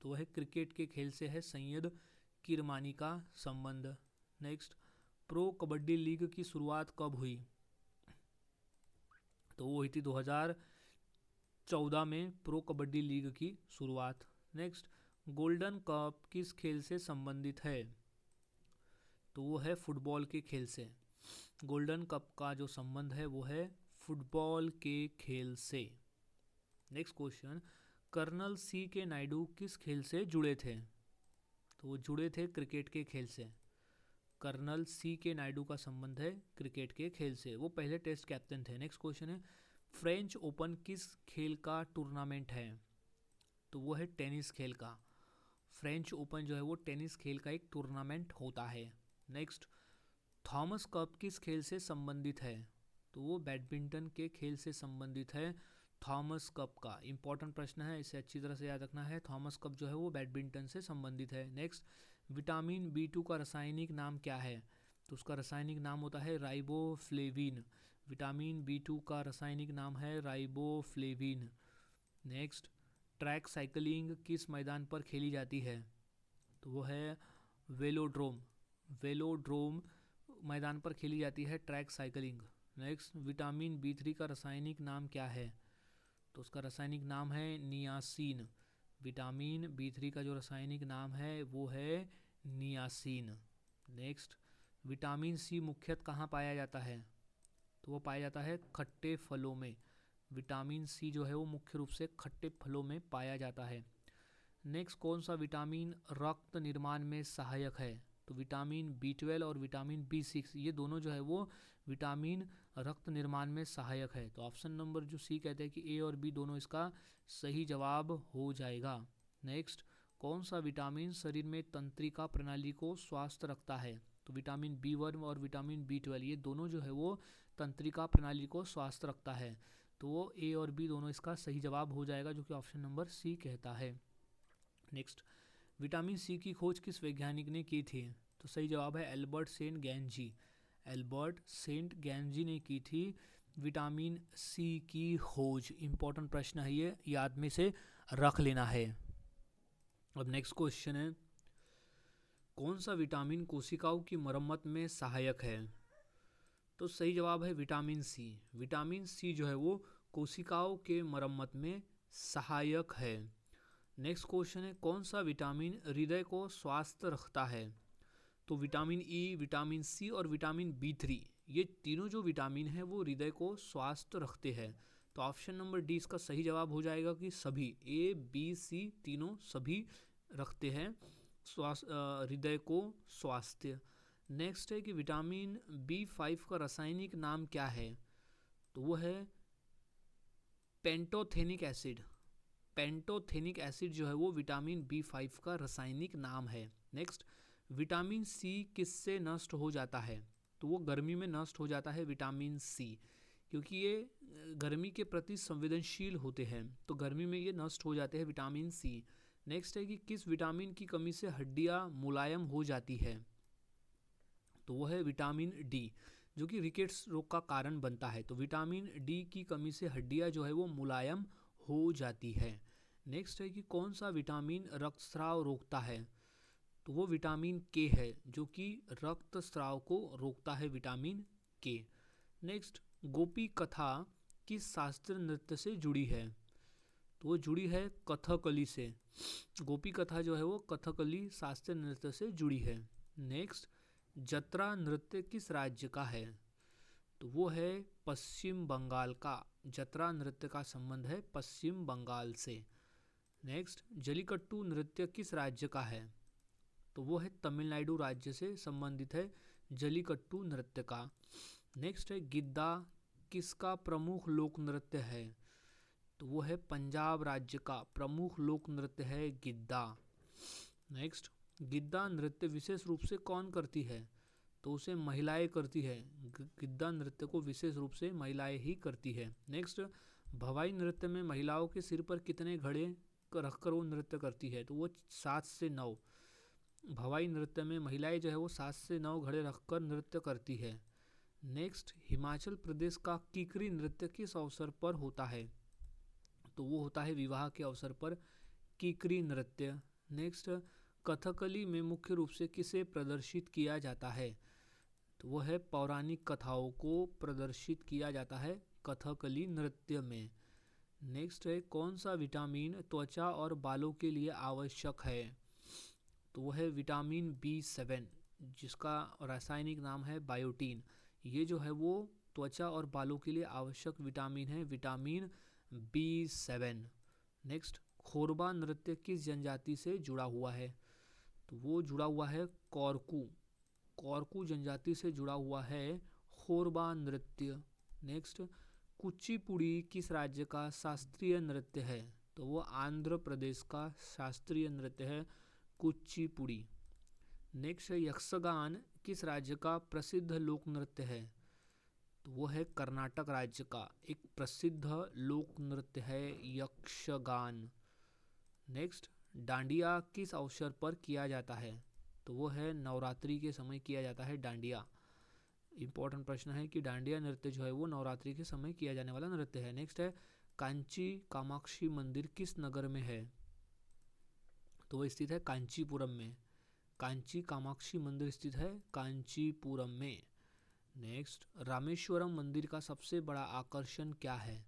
Speaker 1: तो वह क्रिकेट के खेल से है सैयद किरमानी का संबंध। नेक्स्ट, प्रो कबड्डी लीग की शुरुआत कब हुई? तो वो हुई थी 2014 में प्रो कबड्डी लीग की शुरुआत। नेक्स्ट, गोल्डन कप किस खेल से संबंधित है? तो वो है फुटबॉल के खेल से। गोल्डन कप का जो संबंध है वो है फुटबॉल के खेल से। नेक्स्ट क्वेश्चन, कर्नल सी के नायडू किस खेल से जुड़े थे? तो वो जुड़े थे क्रिकेट के खेल से। कर्नल सी के नायडू का संबंध है क्रिकेट के खेल से, वो पहले टेस्ट कैप्टन थे। नेक्स्ट क्वेश्चन है फ्रेंच ओपन किस खेल का टूर्नामेंट है? तो वो है टेनिस खेल का। फ्रेंच ओपन जो है वो टेनिस खेल का एक टूर्नामेंट होता है। नेक्स्ट, थॉमस कप किस खेल से संबंधित है? तो वो बैडमिंटन के खेल से संबंधित है थॉमस कप का। इंपॉर्टेंट प्रश्न है, इसे अच्छी तरह से याद रखना है। थॉमस कप जो है वो बैडमिंटन से संबंधित है। नेक्स्ट, विटामिन B2 का रासायनिक नाम क्या है? तो उसका रासायनिक नाम होता है राइबोफ्लेविन। विटामिन B2 का रासायनिक नाम है राइबोफ्लेविन। नेक्स्ट, ट्रैक साइकिलिंग किस मैदान पर खेली जाती है? तो वो है वेलोड्रोम। वेलोड्रोम मैदान पर खेली जाती है track cycling. Next, vitamin B3 का रासायनिक नाम क्या है? तो उसका रासायनिक नाम है नियासिन। विटामिन B3 का जो रासायनिक नाम है वो है नियासिन। नेक्स्ट, विटामिन C मुख्यतः कहाँ पाया जाता है? तो वो पाया जाता है खट्टे फलों में। विटामिन C जो है वो मुख्य रूप से खट्टे फलों में पाया जाता है। नेक्स्ट, कौन सा विटामिन रक्त निर्माण में सहायक है? तो विटामिन B12 और विटामिन B6 ये दोनों जो है वो विटामिन रक्त निर्माण में सहायक है। तो ऑप्शन नंबर जो सी कहते हैं कि ए और बी दोनों इसका सही जवाब हो जाएगा। नेक्स्ट, कौन सा विटामिन शरीर में तंत्रिका प्रणाली को स्वस्थ रखता है? तो विटामिन B1 और विटामिन B12 ये दोनों जो है वो तंत्रिका प्रणाली को स्वस्थ रखता है। तो वो ए और बी दोनों इसका सही जवाब हो जाएगा, जो कि ऑप्शन नंबर सी कहता है। नेक्स्ट, विटामिन C की खोज किस वैज्ञानिक ने की थी? तो सही जवाब है Albert Saint Ganji. Albert Saint Ganji ने की थी विटामिन C की खोज। इंपॉर्टेंट प्रश्न है ये, याद में से रख लेना है। अब नेक्स्ट क्वेश्चन है कौन सा विटामिन कोशिकाओं की मरम्मत में सहायक है? तो सही जवाब है विटामिन C। विटामिन C जो है वो कोशिकाओं के मरम्मत में सहायक है। नेक्स्ट क्वेश्चन है कौन सा विटामिन हृदय को स्वस्थ रखता है? तो विटामिन E, विटामिन C और विटामिन B3 ये तीनों जो विटामिन है वो हृदय को स्वस्थ रखते हैं। तो ऑप्शन नंबर डी इसका सही जवाब हो जाएगा कि सभी A, B, C तीनों सभी रखते हैं हृदय को स्वास्थ्य। नेक्स्ट है कि विटामिन B5 का रासायनिक नाम क्या है? तो वो है पेंटोथेनिक एसिड। पेंटोथेनिक एसिड जो है वो विटामिन B5 का रासायनिक नाम है। नेक्स्ट, विटामिन C किससे नष्ट हो जाता है? तो वो गर्मी में नष्ट हो जाता है विटामिन C। क्योंकि ये गर्मी के प्रति संवेदनशील होते हैं, तो गर्मी में ये नष्ट हो जाते हैं, विटामिन सी। नेक्स्ट है कि किस विटामिन की कमी से हड्डियाँ मुलायम हो जाती है, तो वो है विटामिन डी, जो कि रिकेट्स रोग का कारण बनता है। तो विटामिन डी की कमी से हड्डियाँ जो है वो मुलायम हो जाती है। नेक्स्ट है कि कौन सा विटामिन रक्तस्राव रोकता है, तो वो विटामिन के है, जो कि रक्तस्राव को रोकता है, विटामिन के। नेक्स्ट, गोपी कथा किस शास्त्रीय नृत्य से जुड़ी है, तो वो जुड़ी है कथकली से। गोपी कथा जो है वो कथकली शास्त्रीय नृत्य से जुड़ी है। नेक्स्ट, जत्रा नृत्य किस राज्य का है, तो वो है पश्चिम बंगाल का। जत्रा नृत्य का संबंध है पश्चिम बंगाल से। नेक्स्ट, जलीकट्टू नृत्य किस राज्य का है, तो वो है तमिलनाडु राज्य से संबंधित है जलीकट्टू नृत्य का। नेक्स्ट है गिद्दा किसका प्रमुख लोक नृत्य है, तो वो है पंजाब राज्य का प्रमुख लोक नृत्य है गिद्दा। नेक्स्ट, गिद्दा नृत्य विशेष रूप से कौन करती है, तो उसे महिलाएं करती है। गिद्दा नृत्य को विशेष रूप से महिलाएं ही करती है। नेक्स्ट, भवाई नृत्य में महिलाओं के सिर पर कितने घड़े रखकर वो नृत्य करती है, तो वो 7 से 9। भवाई नृत्य में महिलाएं जो है वो 7 से 9 घड़े रखकर नृत्य करती है। नेक्स्ट, हिमाचल प्रदेश का कीकरी नृत्य किस अवसर पर होता है, तो वो होता है विवाह के अवसर पर कीकरी नृत्य। नेक्स्ट, कथकली में मुख्य रूप से किसे प्रदर्शित किया जाता है, तो वो है पौराणिक कथाओं को प्रदर्शित किया जाता है कथकली नृत्य में। नेक्स्ट है कौन सा विटामिन त्वचा और बालों के लिए आवश्यक है, तो वो है विटामिन B7, जिसका रासायनिक नाम है बायोटीन। ये जो है वो त्वचा और बालों के लिए आवश्यक विटामिन है, विटामिन B7। नेक्स्ट, खोरबा नृत्य किस जनजाति से जुड़ा हुआ है, तो वो जुड़ा हुआ है कोरकू। कोरकू जनजाति से जुड़ा हुआ है खोरबा नृत्य। नेक्स्ट, कुचिपुड़ी किस राज्य का शास्त्रीय नृत्य है, तो वो आंध्र प्रदेश का शास्त्रीय नृत्य है कुचिपुड़ी। नेक्स्ट, यक्षगान किस राज्य का प्रसिद्ध लोक नृत्य है, तो वो है कर्नाटक राज्य का एक प्रसिद्ध लोक नृत्य है यक्षगान। नेक्स्ट, डांडिया किस अवसर पर किया जाता है, तो वो है नवरात्रि के समय किया जाता है डांडिया। इंपॉर्टेंट प्रश्न है कि डांडिया नृत्य जो है वो नवरात्रि के समय किया जाने वाला नृत्य है। नेक्स्ट है कांची कामाक्षी मंदिर किस नगर में है, तो वो स्थित है कांचीपुरम में। कांची कामाक्षी मंदिर स्थित है कांचीपुरम में। नेक्स्ट, रामेश्वरम मंदिर का सबसे बड़ा आकर्षण क्या है,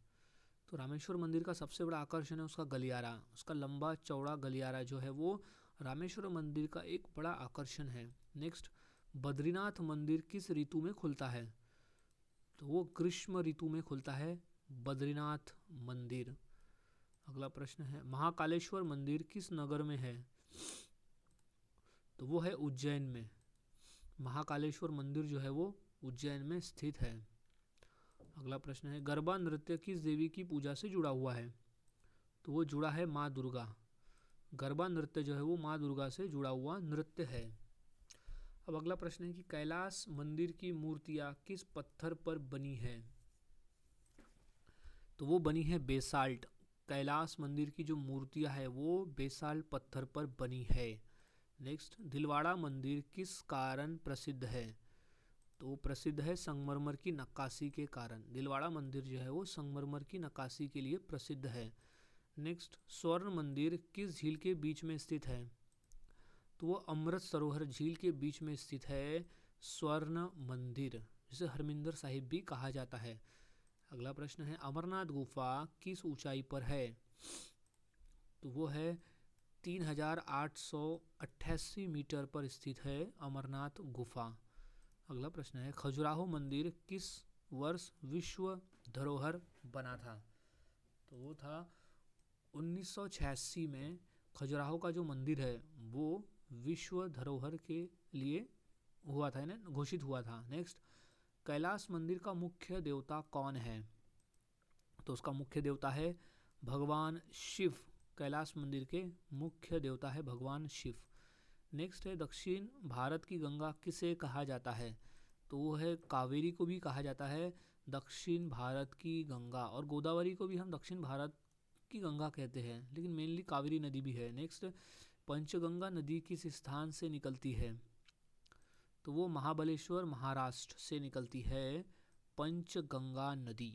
Speaker 1: तो रामेश्वर मंदिर का सबसे बड़ा आकर्षण है उसका गलियारा। उसका लंबा चौड़ा गलियारा जो है वो रामेश्वर मंदिर का एक बड़ा आकर्षण है। नेक्स्ट, बद्रीनाथ मंदिर किस ऋतु में खुलता है, तो वो ग्रीष्म ऋतु में खुलता है बद्रीनाथ मंदिर। अगला प्रश्न है महाकालेश्वर मंदिर किस नगर में है, तो वो है उज्जैन में। महाकालेश्वर मंदिर जो है वो उज्जैन में स्थित है। अगला प्रश्न है गरबा नृत्य किस देवी की पूजा से जुड़ा हुआ है, तो वो जुड़ा है माँ दुर्गा। गरबा नृत्य जो है वो माँ दुर्गा से जुड़ा हुआ नृत्य है। अब अगला प्रश्न है कि कैलाश मंदिर की मूर्तियाँ किस पत्थर पर बनी है, तो वो बनी है बेसाल्ट। कैलाश मंदिर की जो मूर्तियाँ है वो बेसाल्ट पत्थर पर बनी है। नेक्स्ट, दिलवाड़ा मंदिर किस कारण प्रसिद्ध है, तो प्रसिद्ध है संगमरमर की नक्काशी के कारण। दिलवाड़ा मंदिर जो है वो संगमरमर की नक्काशी के लिए प्रसिद्ध है। नेक्स्ट, स्वर्ण मंदिर किस झील के बीच में स्थित है, तो वो अमृत सरोवर झील के बीच में स्थित है स्वर्ण मंदिर, जिसे हरमिंदर साहिब भी कहा जाता है। अगला प्रश्न है अमरनाथ गुफा किस ऊंचाई पर है, तो वो है 3888 मीटर पर स्थित है अमरनाथ गुफा। अगला प्रश्न है खजुराहो मंदिर किस वर्ष विश्व धरोहर बना था, तो वो था 1986 में। खजुराहो का जो मंदिर है वो विश्व धरोहर के लिए हुआ था ना, घोषित हुआ था। नेक्स्ट, कैलाश मंदिर का मुख्य देवता कौन है, तो उसका मुख्य देवता है भगवान शिव। कैलाश मंदिर के मुख्य देवता है भगवान शिव। नेक्स्ट है दक्षिण भारत की गंगा किसे कहा जाता है, तो वो है कावेरी को भी कहा जाता है, दक्षिण भारत की गंगा, और गोदावरी को भी हम दक्षिण भारत की गंगा कहते हैं, लेकिन मेनली कावेरी नदी भी है। नेक्स्ट, पंचगंगा नदी किस स्थान से निकलती है? तो वो महाबलेश्वर महाराष्ट्र से निकलती है पंचगंगा नदी।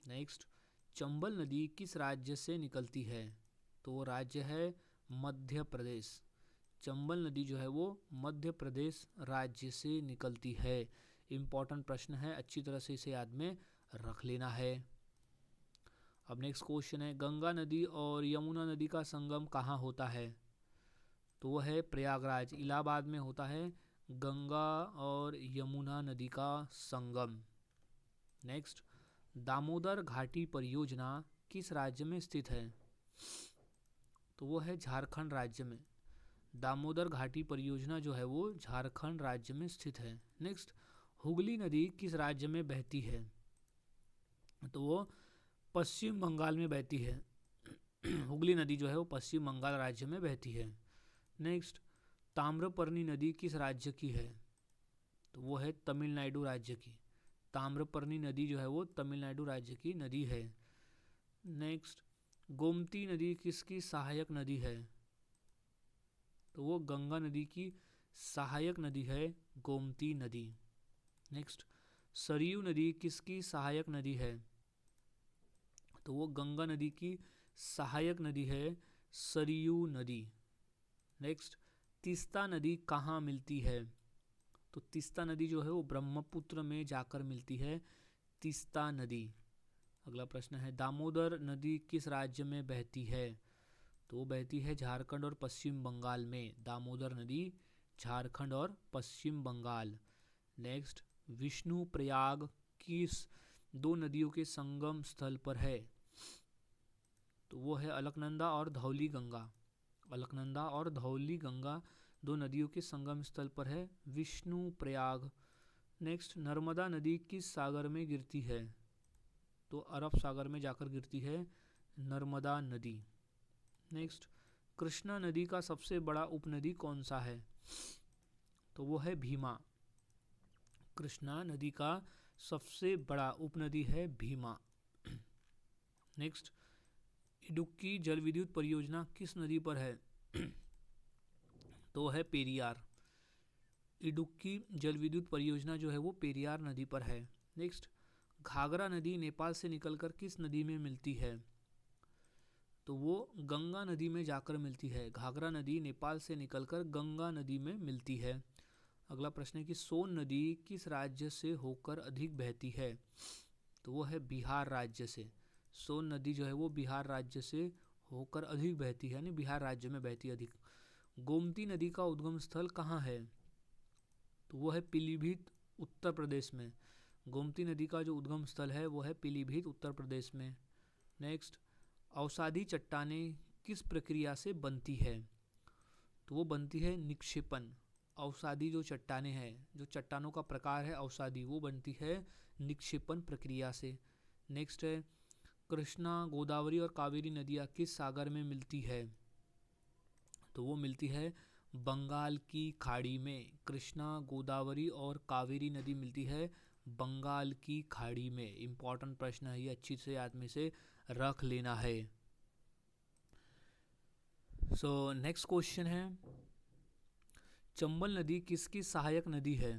Speaker 1: नेक्स्ट, चंबल नदी किस राज्य से निकलती है? तो वो राज्य है मध्य प्रदेश। चंबल नदी जो है वो मध्य प्रदेश राज्य से निकलती है। इम्पॉर्टेंट प्रश्न है, अच्छी तरह से इसे याद में रख लेना है। अब नेक्स्ट क्वेश्चन है, गंगा नदी और यमुना नदी का संगम कहाँ होता है? तो वो है प्रयागराज, इलाहाबाद में होता है गंगा और यमुना नदी का संगम। नेक्स्ट, दामोदर घाटी परियोजना किस राज्य में स्थित है? तो वो है झारखंड राज्य में। दामोदर घाटी परियोजना जो है वो झारखंड राज्य में स्थित है। नेक्स्ट, हुगली नदी किस राज्य में बहती है? तो वो पश्चिम बंगाल में बहती है। हुगली नदी जो है वो पश्चिम बंगाल राज्य में बहती है। नेक्स्ट, ताम्रपर्णी नदी किस राज्य की है? तो वो है तमिलनाडु राज्य की। ताम्रपर्णी नदी जो है वो तमिलनाडु राज्य की नदी है। नेक्स्ट, गोमती नदी किसकी सहायक नदी है? तो वो गंगा नदी की सहायक नदी है गोमती नदी। नेक्स्ट, सरयू नदी किसकी सहायक नदी है? तो वो गंगा नदी की सहायक नदी है सरयू नदी। नेक्स्ट, तीस्ता नदी कहाँ मिलती है? तो तीस्ता नदी जो है वो ब्रह्मपुत्र में जाकर मिलती है तीस्ता नदी। अगला प्रश्न है, दामोदर नदी किस राज्य में बहती है? तो वो बहती है झारखंड और पश्चिम बंगाल में। दामोदर नदी झारखंड और पश्चिम बंगाल। नेक्स्ट, विष्णु प्रयाग किस दो नदियों के संगम स्थल पर है? तो वो है अलकनंदा और धौली गंगा। अलकनंदा और धौली गंगा दो नदियों के संगम स्थल पर है विष्णु प्रयाग। नेक्स्ट, नर्मदा नदी किस सागर में गिरती है? तो अरब सागर में जाकर गिरती है नर्मदा नदी। नेक्स्ट, कृष्णा नदी का सबसे बड़ा उपनदी कौन सा है? तो वो है भीमा। कृष्णा नदी का सबसे बड़ा उपनदी है भीमा। नेक्स्ट, इडुक्की जल विद्युत परियोजना किस नदी पर है? तो है पेरियार। इडुक्की जल विद्युत परियोजना जो है वो पेरियार नदी पर है। नेक्स्ट, घाघरा नदी नेपाल से निकलकर किस नदी में मिलती है? तो वो गंगा नदी में जाकर मिलती है। घाघरा नदी नेपाल से निकलकर गंगा नदी में मिलती है। अगला प्रश्न है कि सोन नदी किस राज्य से होकर अधिक बहती है? तो वो है बिहार राज्य से। सोन नदी जो है वो बिहार राज्य से होकर अधिक बहती है, यानी बिहार राज्य में बहती है अधिक। गोमती नदी का उद्गम स्थल कहाँ है? तो वो है पीलीभीत उत्तर प्रदेश में। गोमती नदी का जो उद्गम स्थल है वो है पीलीभीत उत्तर प्रदेश में। नेक्स्ट, अवसादी चट्टानें किस प्रक्रिया से बनती है? तो वो बनती है निक्षेपण। अवसादी जो चट्टानें हैं, जो चट्टानों का प्रकार है अवसादी, वो बनती है निक्षेपण प्रक्रिया से। नेक्स्ट है, कृष्णा गोदावरी और कावेरी नदियाँ किस सागर में मिलती है? तो वो मिलती है बंगाल की खाड़ी में। कृष्णा गोदावरी और कावेरी नदी मिलती है बंगाल की खाड़ी में। इम्पॉर्टेंट प्रश्न है ये, अच्छी से याद में से रख लेना है। सो नेक्स्ट क्वेश्चन है, चंबल नदी किसकी सहायक नदी है?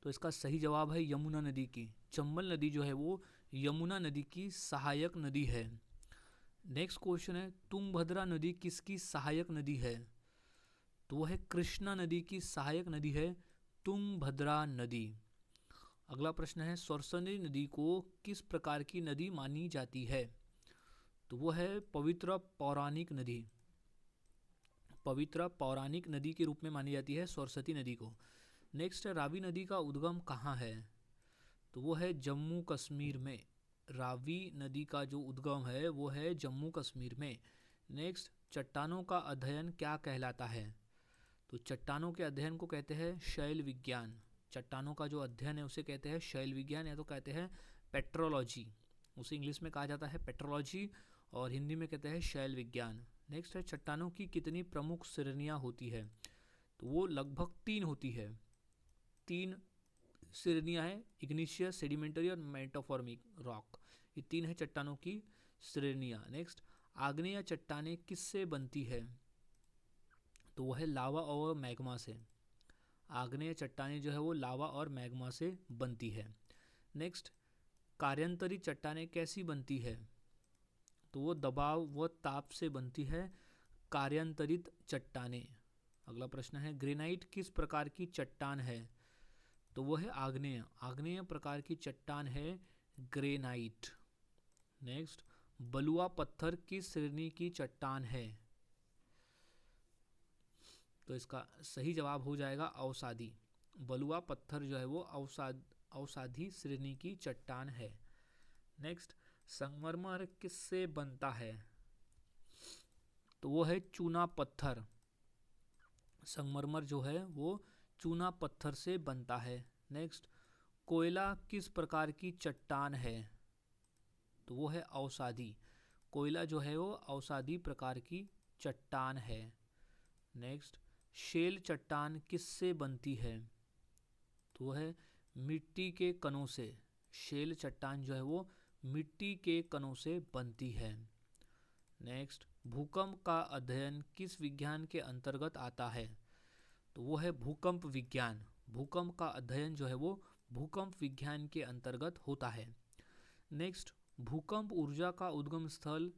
Speaker 1: तो इसका सही जवाब है यमुना नदी की। चंबल नदी जो है वो यमुना नदी की सहायक नदी है। नेक्स्ट क्वेश्चन है, तुंगभद्रा नदी किसकी सहायक नदी है? तो वो है कृष्णा नदी की सहायक नदी है तुंगभद्रा नदी। अगला प्रश्न है, सरस्वती नदी को किस प्रकार की नदी मानी जाती है? तो वो है पवित्र पौराणिक नदी। पवित्र पौराणिक नदी के रूप में मानी जाती है सरस्वती नदी को। नेक्स्ट है, रावी नदी का उद्गम कहाँ है? तो वो है जम्मू कश्मीर में। रावी नदी का जो उद्गम है वो है जम्मू कश्मीर में। नेक्स्ट, चट्टानों का अध्ययन क्या कहलाता है? तो चट्टानों के अध्ययन को कहते हैं शैल विज्ञान। चट्टानों का जो अध्ययन है उसे कहते हैं शैल विज्ञान, या तो कहते हैं पेट्रोलॉजी। उसे इंग्लिश में कहा जाता है पेट्रोलॉजी और हिंदी में कहते हैं शैल विज्ञान। नेक्स्ट है, चट्टानों की कितनी प्रमुख श्रेणियाँ होती है? तो वो लगभग 3 होती है। 3 श्रेणियां हैं, इग्निशियस, सेडिमेंटरी और मेटाफॉर्मिक रॉक। ये 3 है चट्टानों की श्रेणियां। नेक्स्ट, आग्नेय चट्टानें किससे बनती है? तो वो है लावा और मैग्मा से। आग्नेय चट्टानें जो है वो लावा और मैग्मा से बनती है। नेक्स्ट, कार्यांतरित चट्टानें कैसी बनती है? तो वो दबाव व ताप से बनती है कार्यांतरित चट्टानें। अगला प्रश्न है, ग्रेनाइट किस प्रकार की चट्टान है? तो वो है आग्नेय। आग्नेय प्रकार की चट्टान है ग्रेनाइट। नेक्स्ट, बलुआ पत्थर किस श्रेणी की चट्टान है? तो इसका सही जवाब हो जाएगा अवसादी। बलुआ पत्थर जो है वो अवसादी श्रेणी की चट्टान है। नेक्स्ट, संगमरमर किससे बनता है? तो वो है चूना पत्थर। संगमरमर जो है वो चूना पत्थर से बनता है। नेक्स्ट, कोयला किस प्रकार की चट्टान है? तो वो है अवसादी। कोयला जो है वो अवसादी प्रकार की चट्टान है। नेक्स्ट, शेल चट्टान किससे बनती है? तो वो है मिट्टी के कणों से। शेल चट्टान जो है वो मिट्टी के कणों से बनती है। नेक्स्ट, भूकंप का अध्ययन किस विज्ञान के अंतर्गत आता है? तो वो है भूकंप विज्ञान। भूकंप का अध्ययन जो है वो भूकंप विज्ञान के अंतर्गत होता है। नेक्स्ट, भूकंप ऊर्जा का उद्गम स्थल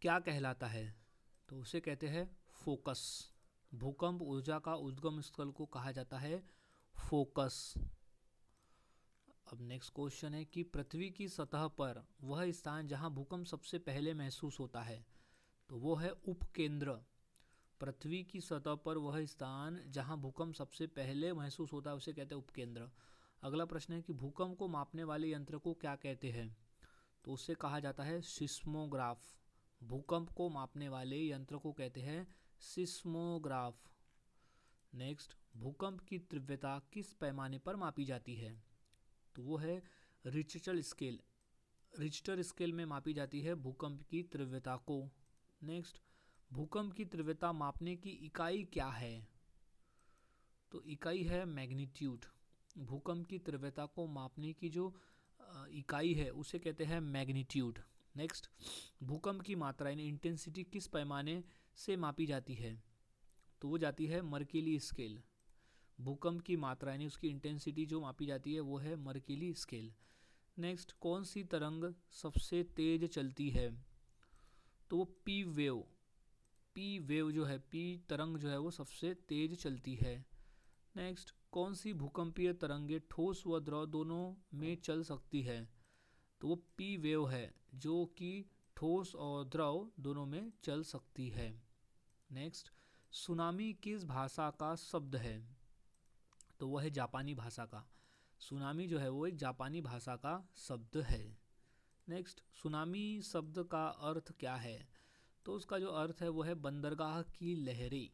Speaker 1: क्या कहलाता है? तो उसे कहते हैं फोकस। भूकंप ऊर्जा का उद्गम स्थल को कहा जाता है फोकस। अब नेक्स्ट क्वेश्चन है कि पृथ्वी की सतह पर वह स्थान जहां भूकंप सबसे पहले महसूस होता है? तो वो है उपकेंद्र। पृथ्वी की सतह पर वह स्थान जहां भूकंप सबसे पहले महसूस होता है उसे कहते हैं उपकेंद्र। अगला प्रश्न है कि भूकंप को मापने वाले यंत्र को क्या कहते हैं? तो उसे कहा जाता है सिस्मोग्राफ। भूकंप को मापने वाले यंत्र को कहते हैं सिस्मोग्राफ। नेक्स्ट, भूकंप की तीव्रता किस पैमाने पर मापी जाती है? तो वो है रिक्टर स्केल। रिक्टर स्केल में मापी जाती है भूकंप की तीव्रता को। नेक्स्ट, भूकंप की तीव्रता मापने की इकाई क्या है? तो इकाई है मैग्नीट्यूड। भूकंप की तीव्रता को मापने की जो इकाई है उसे कहते हैं मैग्नीट्यूड। नेक्स्ट, भूकंप की मात्रा यानी इंटेंसिटी किस पैमाने से मापी जाती है? तो वो जाती है मर्केली स्केल। भूकंप की मात्रा यानी उसकी इंटेंसिटी जो मापी जाती है वो है मर्केली स्केल। नेक्स्ट, कौन सी तरंग सबसे तेज चलती है? तो वो पी वेव। पी वेव जो है, पी तरंग जो है वो सबसे तेज चलती है। नेक्स्ट, कौन सी भूकंपीय तरंगे ठोस व द्रव दोनों में चल सकती है? तो वो पी वेव है जो कि ठोस और द्रव दोनों में चल सकती है। नेक्स्ट, सुनामी किस भाषा का शब्द है? तो वह है जापानी भाषा का। सुनामी जो है वो एक जापानी भाषा का शब्द है। नेक्स्ट, सुनामी शब्द का अर्थ क्या है? तो उसका जो अर्थ है वो है बंदरगाह की लहरें।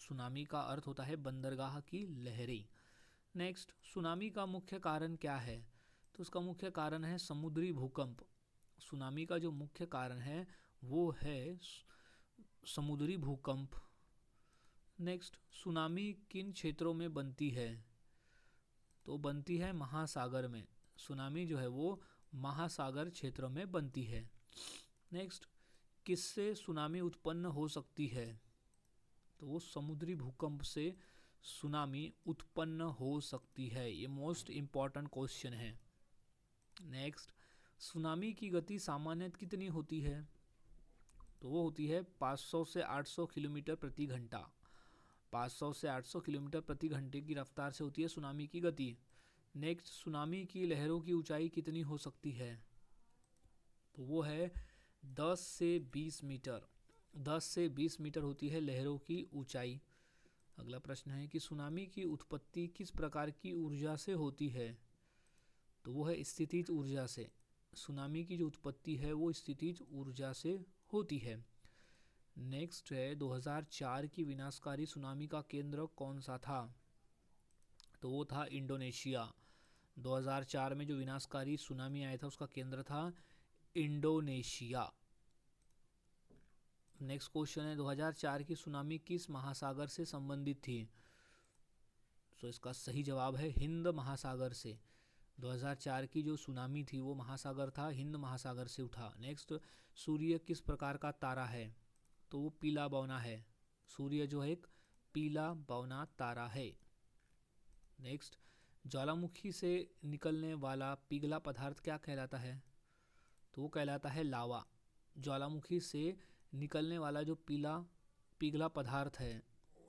Speaker 1: सुनामी का अर्थ होता है बंदरगाह की लहरें। नेक्स्ट, सुनामी का मुख्य कारण क्या है? तो उसका मुख्य कारण है समुद्री भूकंप। सुनामी का जो मुख्य कारण है वो है समुद्री भूकंप। नेक्स्ट, सुनामी किन क्षेत्रों में बनती है? तो बनती है महासागर में। सुनामी जो है वो महासागर क्षेत्र में बनती है। नेक्स्ट, किससे सुनामी उत्पन्न हो सकती है? तो वो समुद्री भूकंप से सुनामी उत्पन्न हो सकती है। ये मोस्ट इम्पॉर्टेंट क्वेश्चन है। नेक्स्ट, सुनामी की गति सामान्यतः कितनी होती है? तो वो होती है 500 से 800 किलोमीटर प्रति घंटा। 500 से 800 किलोमीटर प्रति घंटे की रफ्तार से होती है सुनामी की गति। नेक्स्ट, सुनामी की लहरों की ऊंचाई कितनी हो सकती है? तो वो है 10 से 20 मीटर। 10 से 20 मीटर होती है लहरों की ऊंचाई। अगला प्रश्न है कि सुनामी की उत्पत्ति किस प्रकार की ऊर्जा से होती है? तो वो है स्थितिज ऊर्जा से। सुनामी की जो उत्पत्ति है वो स्थितिज ऊर्जा से होती है। नेक्स्ट है 2004 की विनाशकारी सुनामी का केंद्र कौन सा था? तो वो था इंडोनेशिया। 2004 में जो विनाशकारी सुनामी आया था उसका केंद्र था इंडोनेशिया। नेक्स्ट क्वेश्चन है 2004 की सुनामी किस महासागर से संबंधित थी? सो इसका सही जवाब है हिंद महासागर से। 2004 की जो सुनामी थी वो महासागर था, हिंद महासागर से उठा। नेक्स्ट, सूर्य किस प्रकार का तारा है? तो वो पीला बौना है। सूर्य जो है एक पीला बौना तारा है। नेक्स्ट, ज्वालामुखी से निकलने वाला पिघला पदार्थ क्या कहलाता है? तो वो कहलाता है लावा। ज्वालामुखी से निकलने वाला जो पिघला पदार्थ है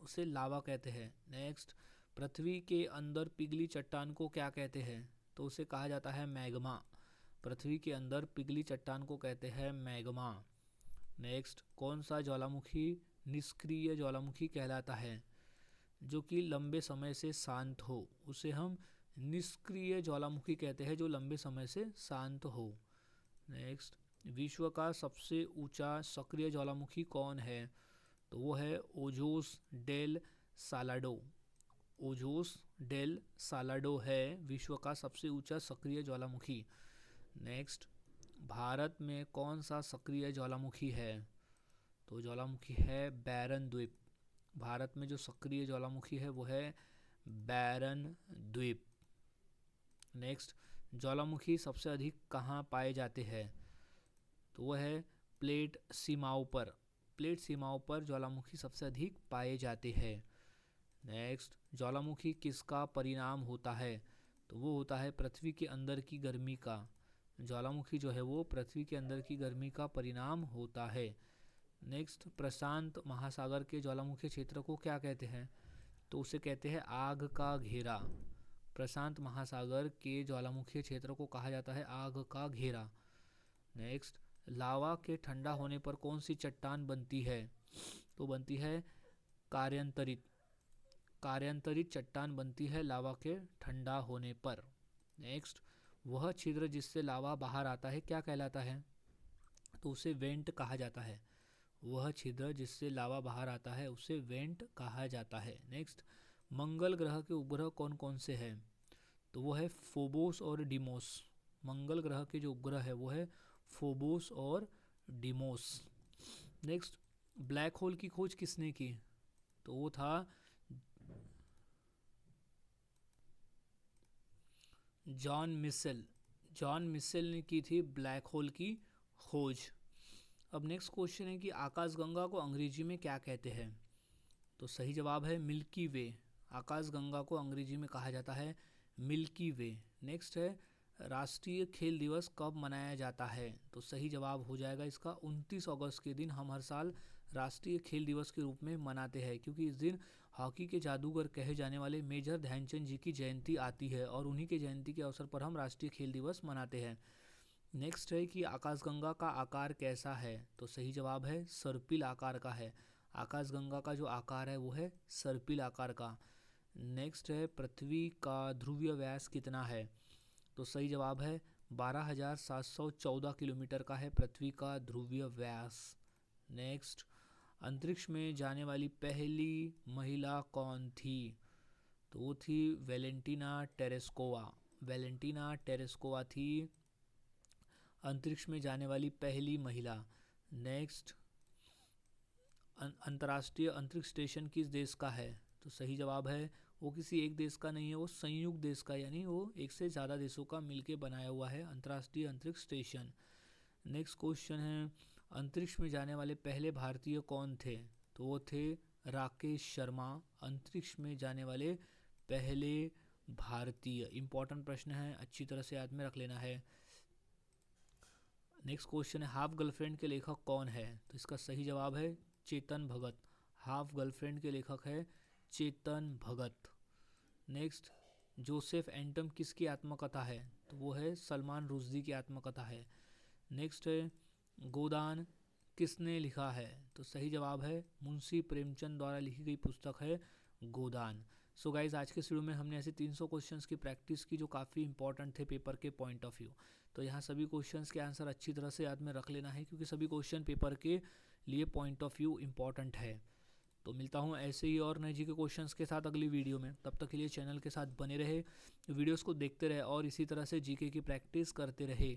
Speaker 1: उसे लावा कहते हैं। नेक्स्ट, पृथ्वी के अंदर पिघली चट्टान को क्या कहते हैं? तो उसे कहा जाता है मैग्मा। पृथ्वी के अंदर पिघली चट्टान को कहते हैं मैग्मा। नेक्स्ट, कौन सा ज्वालामुखी निष्क्रिय ज्वालामुखी कहलाता है? जो कि लंबे समय से शांत हो उसे हम निष्क्रिय ज्वालामुखी कहते हैं, जो लंबे समय से शांत हो। नेक्स्ट, विश्व का सबसे ऊंचा सक्रिय ज्वालामुखी कौन है? तो वो है ओजोस डेल सालाडो। ओजोस डेल सालाडो है विश्व का सबसे ऊंचा सक्रिय ज्वालामुखी। नेक्स्ट, भारत में कौन सा सक्रिय ज्वालामुखी है? तो ज्वालामुखी है बैरन द्वीप। भारत में जो सक्रिय ज्वालामुखी है वो है बैरन द्वीप। नेक्स्ट, ज्वालामुखी सबसे अधिक कहाँ पाए जाते हैं? तो वह है प्लेट सीमाओं पर। प्लेट सीमाओं पर ज्वालामुखी सबसे अधिक पाए जाते हैं। नेक्स्ट, ज्वालामुखी किसका परिणाम होता है? तो वो होता है पृथ्वी के अंदर की गर्मी का। ज्वालामुखी जो है वो पृथ्वी के अंदर की गर्मी का परिणाम होता है। नेक्स्ट, प्रशांत महासागर के ज्वालामुखी क्षेत्र को क्या कहते हैं? तो उसे कहते हैं आग का घेरा। प्रशांत महासागर के ज्वालामुखी क्षेत्र को कहा जाता है आग का घेरा। नेक्स्ट, लावा के ठंडा होने पर कौन सी चट्टान बनती है? तो बनती है कार्यांतरित चट्टान बनती है लावा के ठंडा होने पर। नेक्स्ट, वह छिद्र जिससे लावा बाहर आता है क्या कहलाता है? तो उसे वेंट कहा जाता है। वह छिद्र जिससे लावा बाहर आता है उसे वेंट कहा जाता है। नेक्स्ट, मंगल ग्रह के उपग्रह कौन कौन से हैं? तो वो है फोबोस और डिमोस। मंगल ग्रह के जो उपग्रह है वो है फोबोस और डिमोस। नेक्स्ट, ब्लैक होल की खोज किसने की? तो वो था जॉन मिशेल। जॉन मिशेल ने की थी ब्लैक होल की खोज। अब नेक्स्ट क्वेश्चन है कि आकाशगंगा को अंग्रेजी में क्या कहते हैं? तो सही जवाब है मिल्की वे। आकाशगंगा को अंग्रेजी में कहा जाता है मिल्की वे। नेक्स्ट है राष्ट्रीय खेल दिवस कब मनाया जाता है? तो सही जवाब हो जाएगा इसका 29 अगस्त के दिन हम हर साल राष्ट्रीय खेल दिवस के रूप में मनाते हैं, क्योंकि इस दिन हॉकी के जादूगर कहे जाने वाले मेजर ध्यानचंद जी की जयंती आती है और उन्हीं के जयंती के अवसर पर हम राष्ट्रीय खेल दिवस मनाते हैं। नेक्स्ट है कि आकाशगंगा का आकार कैसा है? तो सही जवाब है सर्पिल आकार का है। आकाशगंगा का जो आकार है वो है सर्पिल आकार का। नेक्स्ट है पृथ्वी का ध्रुवीय व्यास कितना है? तो सही जवाब है 12,714 किलोमीटर का है पृथ्वी का ध्रुवीय व्यास। नेक्स्ट, अंतरिक्ष में जाने वाली पहली महिला कौन थी? तो वो थी वेलेंटिना टेरेस्कोवा। वेलेंटिना टेरेस्कोवा थी अंतरिक्ष में जाने वाली पहली महिला। नेक्स्ट, अंतर्राष्ट्रीय अंतरिक्ष स्टेशन किस देश का है? तो सही जवाब है वो किसी एक देश का नहीं है, वो संयुक्त देश का, यानी वो एक से ज़्यादा देशों का मिलके बनाया हुआ है अंतर्राष्ट्रीय अंतरिक्ष स्टेशन। नेक्स्ट क्वेश्चन है अंतरिक्ष में जाने वाले पहले भारतीय कौन थे? तो वो थे राकेश शर्मा, अंतरिक्ष में जाने वाले पहले भारतीय। इंपॉर्टेंट प्रश्न है, अच्छी तरह से याद में रख लेना है। नेक्स्ट क्वेश्चन है हाफ गर्लफ्रेंड के लेखक कौन है? तो इसका सही जवाब है चेतन भगत। हाफ गर्लफ्रेंड के लेखक है चेतन भगत। नेक्स्ट, जोसेफ एंटम किसकी आत्मकथा है? तो वो है सलमान रुश्दी की आत्मकथा है। नेक्स्ट है गोदान किसने लिखा है? तो सही जवाब है मुंशी प्रेमचंद द्वारा लिखी गई पुस्तक है गोदान। सो गाइज, आज के वीडियो में हमने ऐसे 300 क्वेश्चंस की प्रैक्टिस की जो काफ़ी इंपॉर्टेंट थे पेपर के पॉइंट ऑफ व्यू। तो यहाँ सभी क्वेश्चंस के आंसर अच्छी तरह से याद में रख लेना है, क्योंकि सभी क्वेश्चन पेपर के लिए पॉइंट ऑफ व्यू इंपॉर्टेंट है। तो मिलता हूँ ऐसे ही और नए जी के क्वेश्चंस के साथ अगली वीडियो में। तब तक के लिए चैनल के साथ बने रहे, वीडियोस को देखते रहे और इसी तरह से जीके की प्रैक्टिस करते रहे।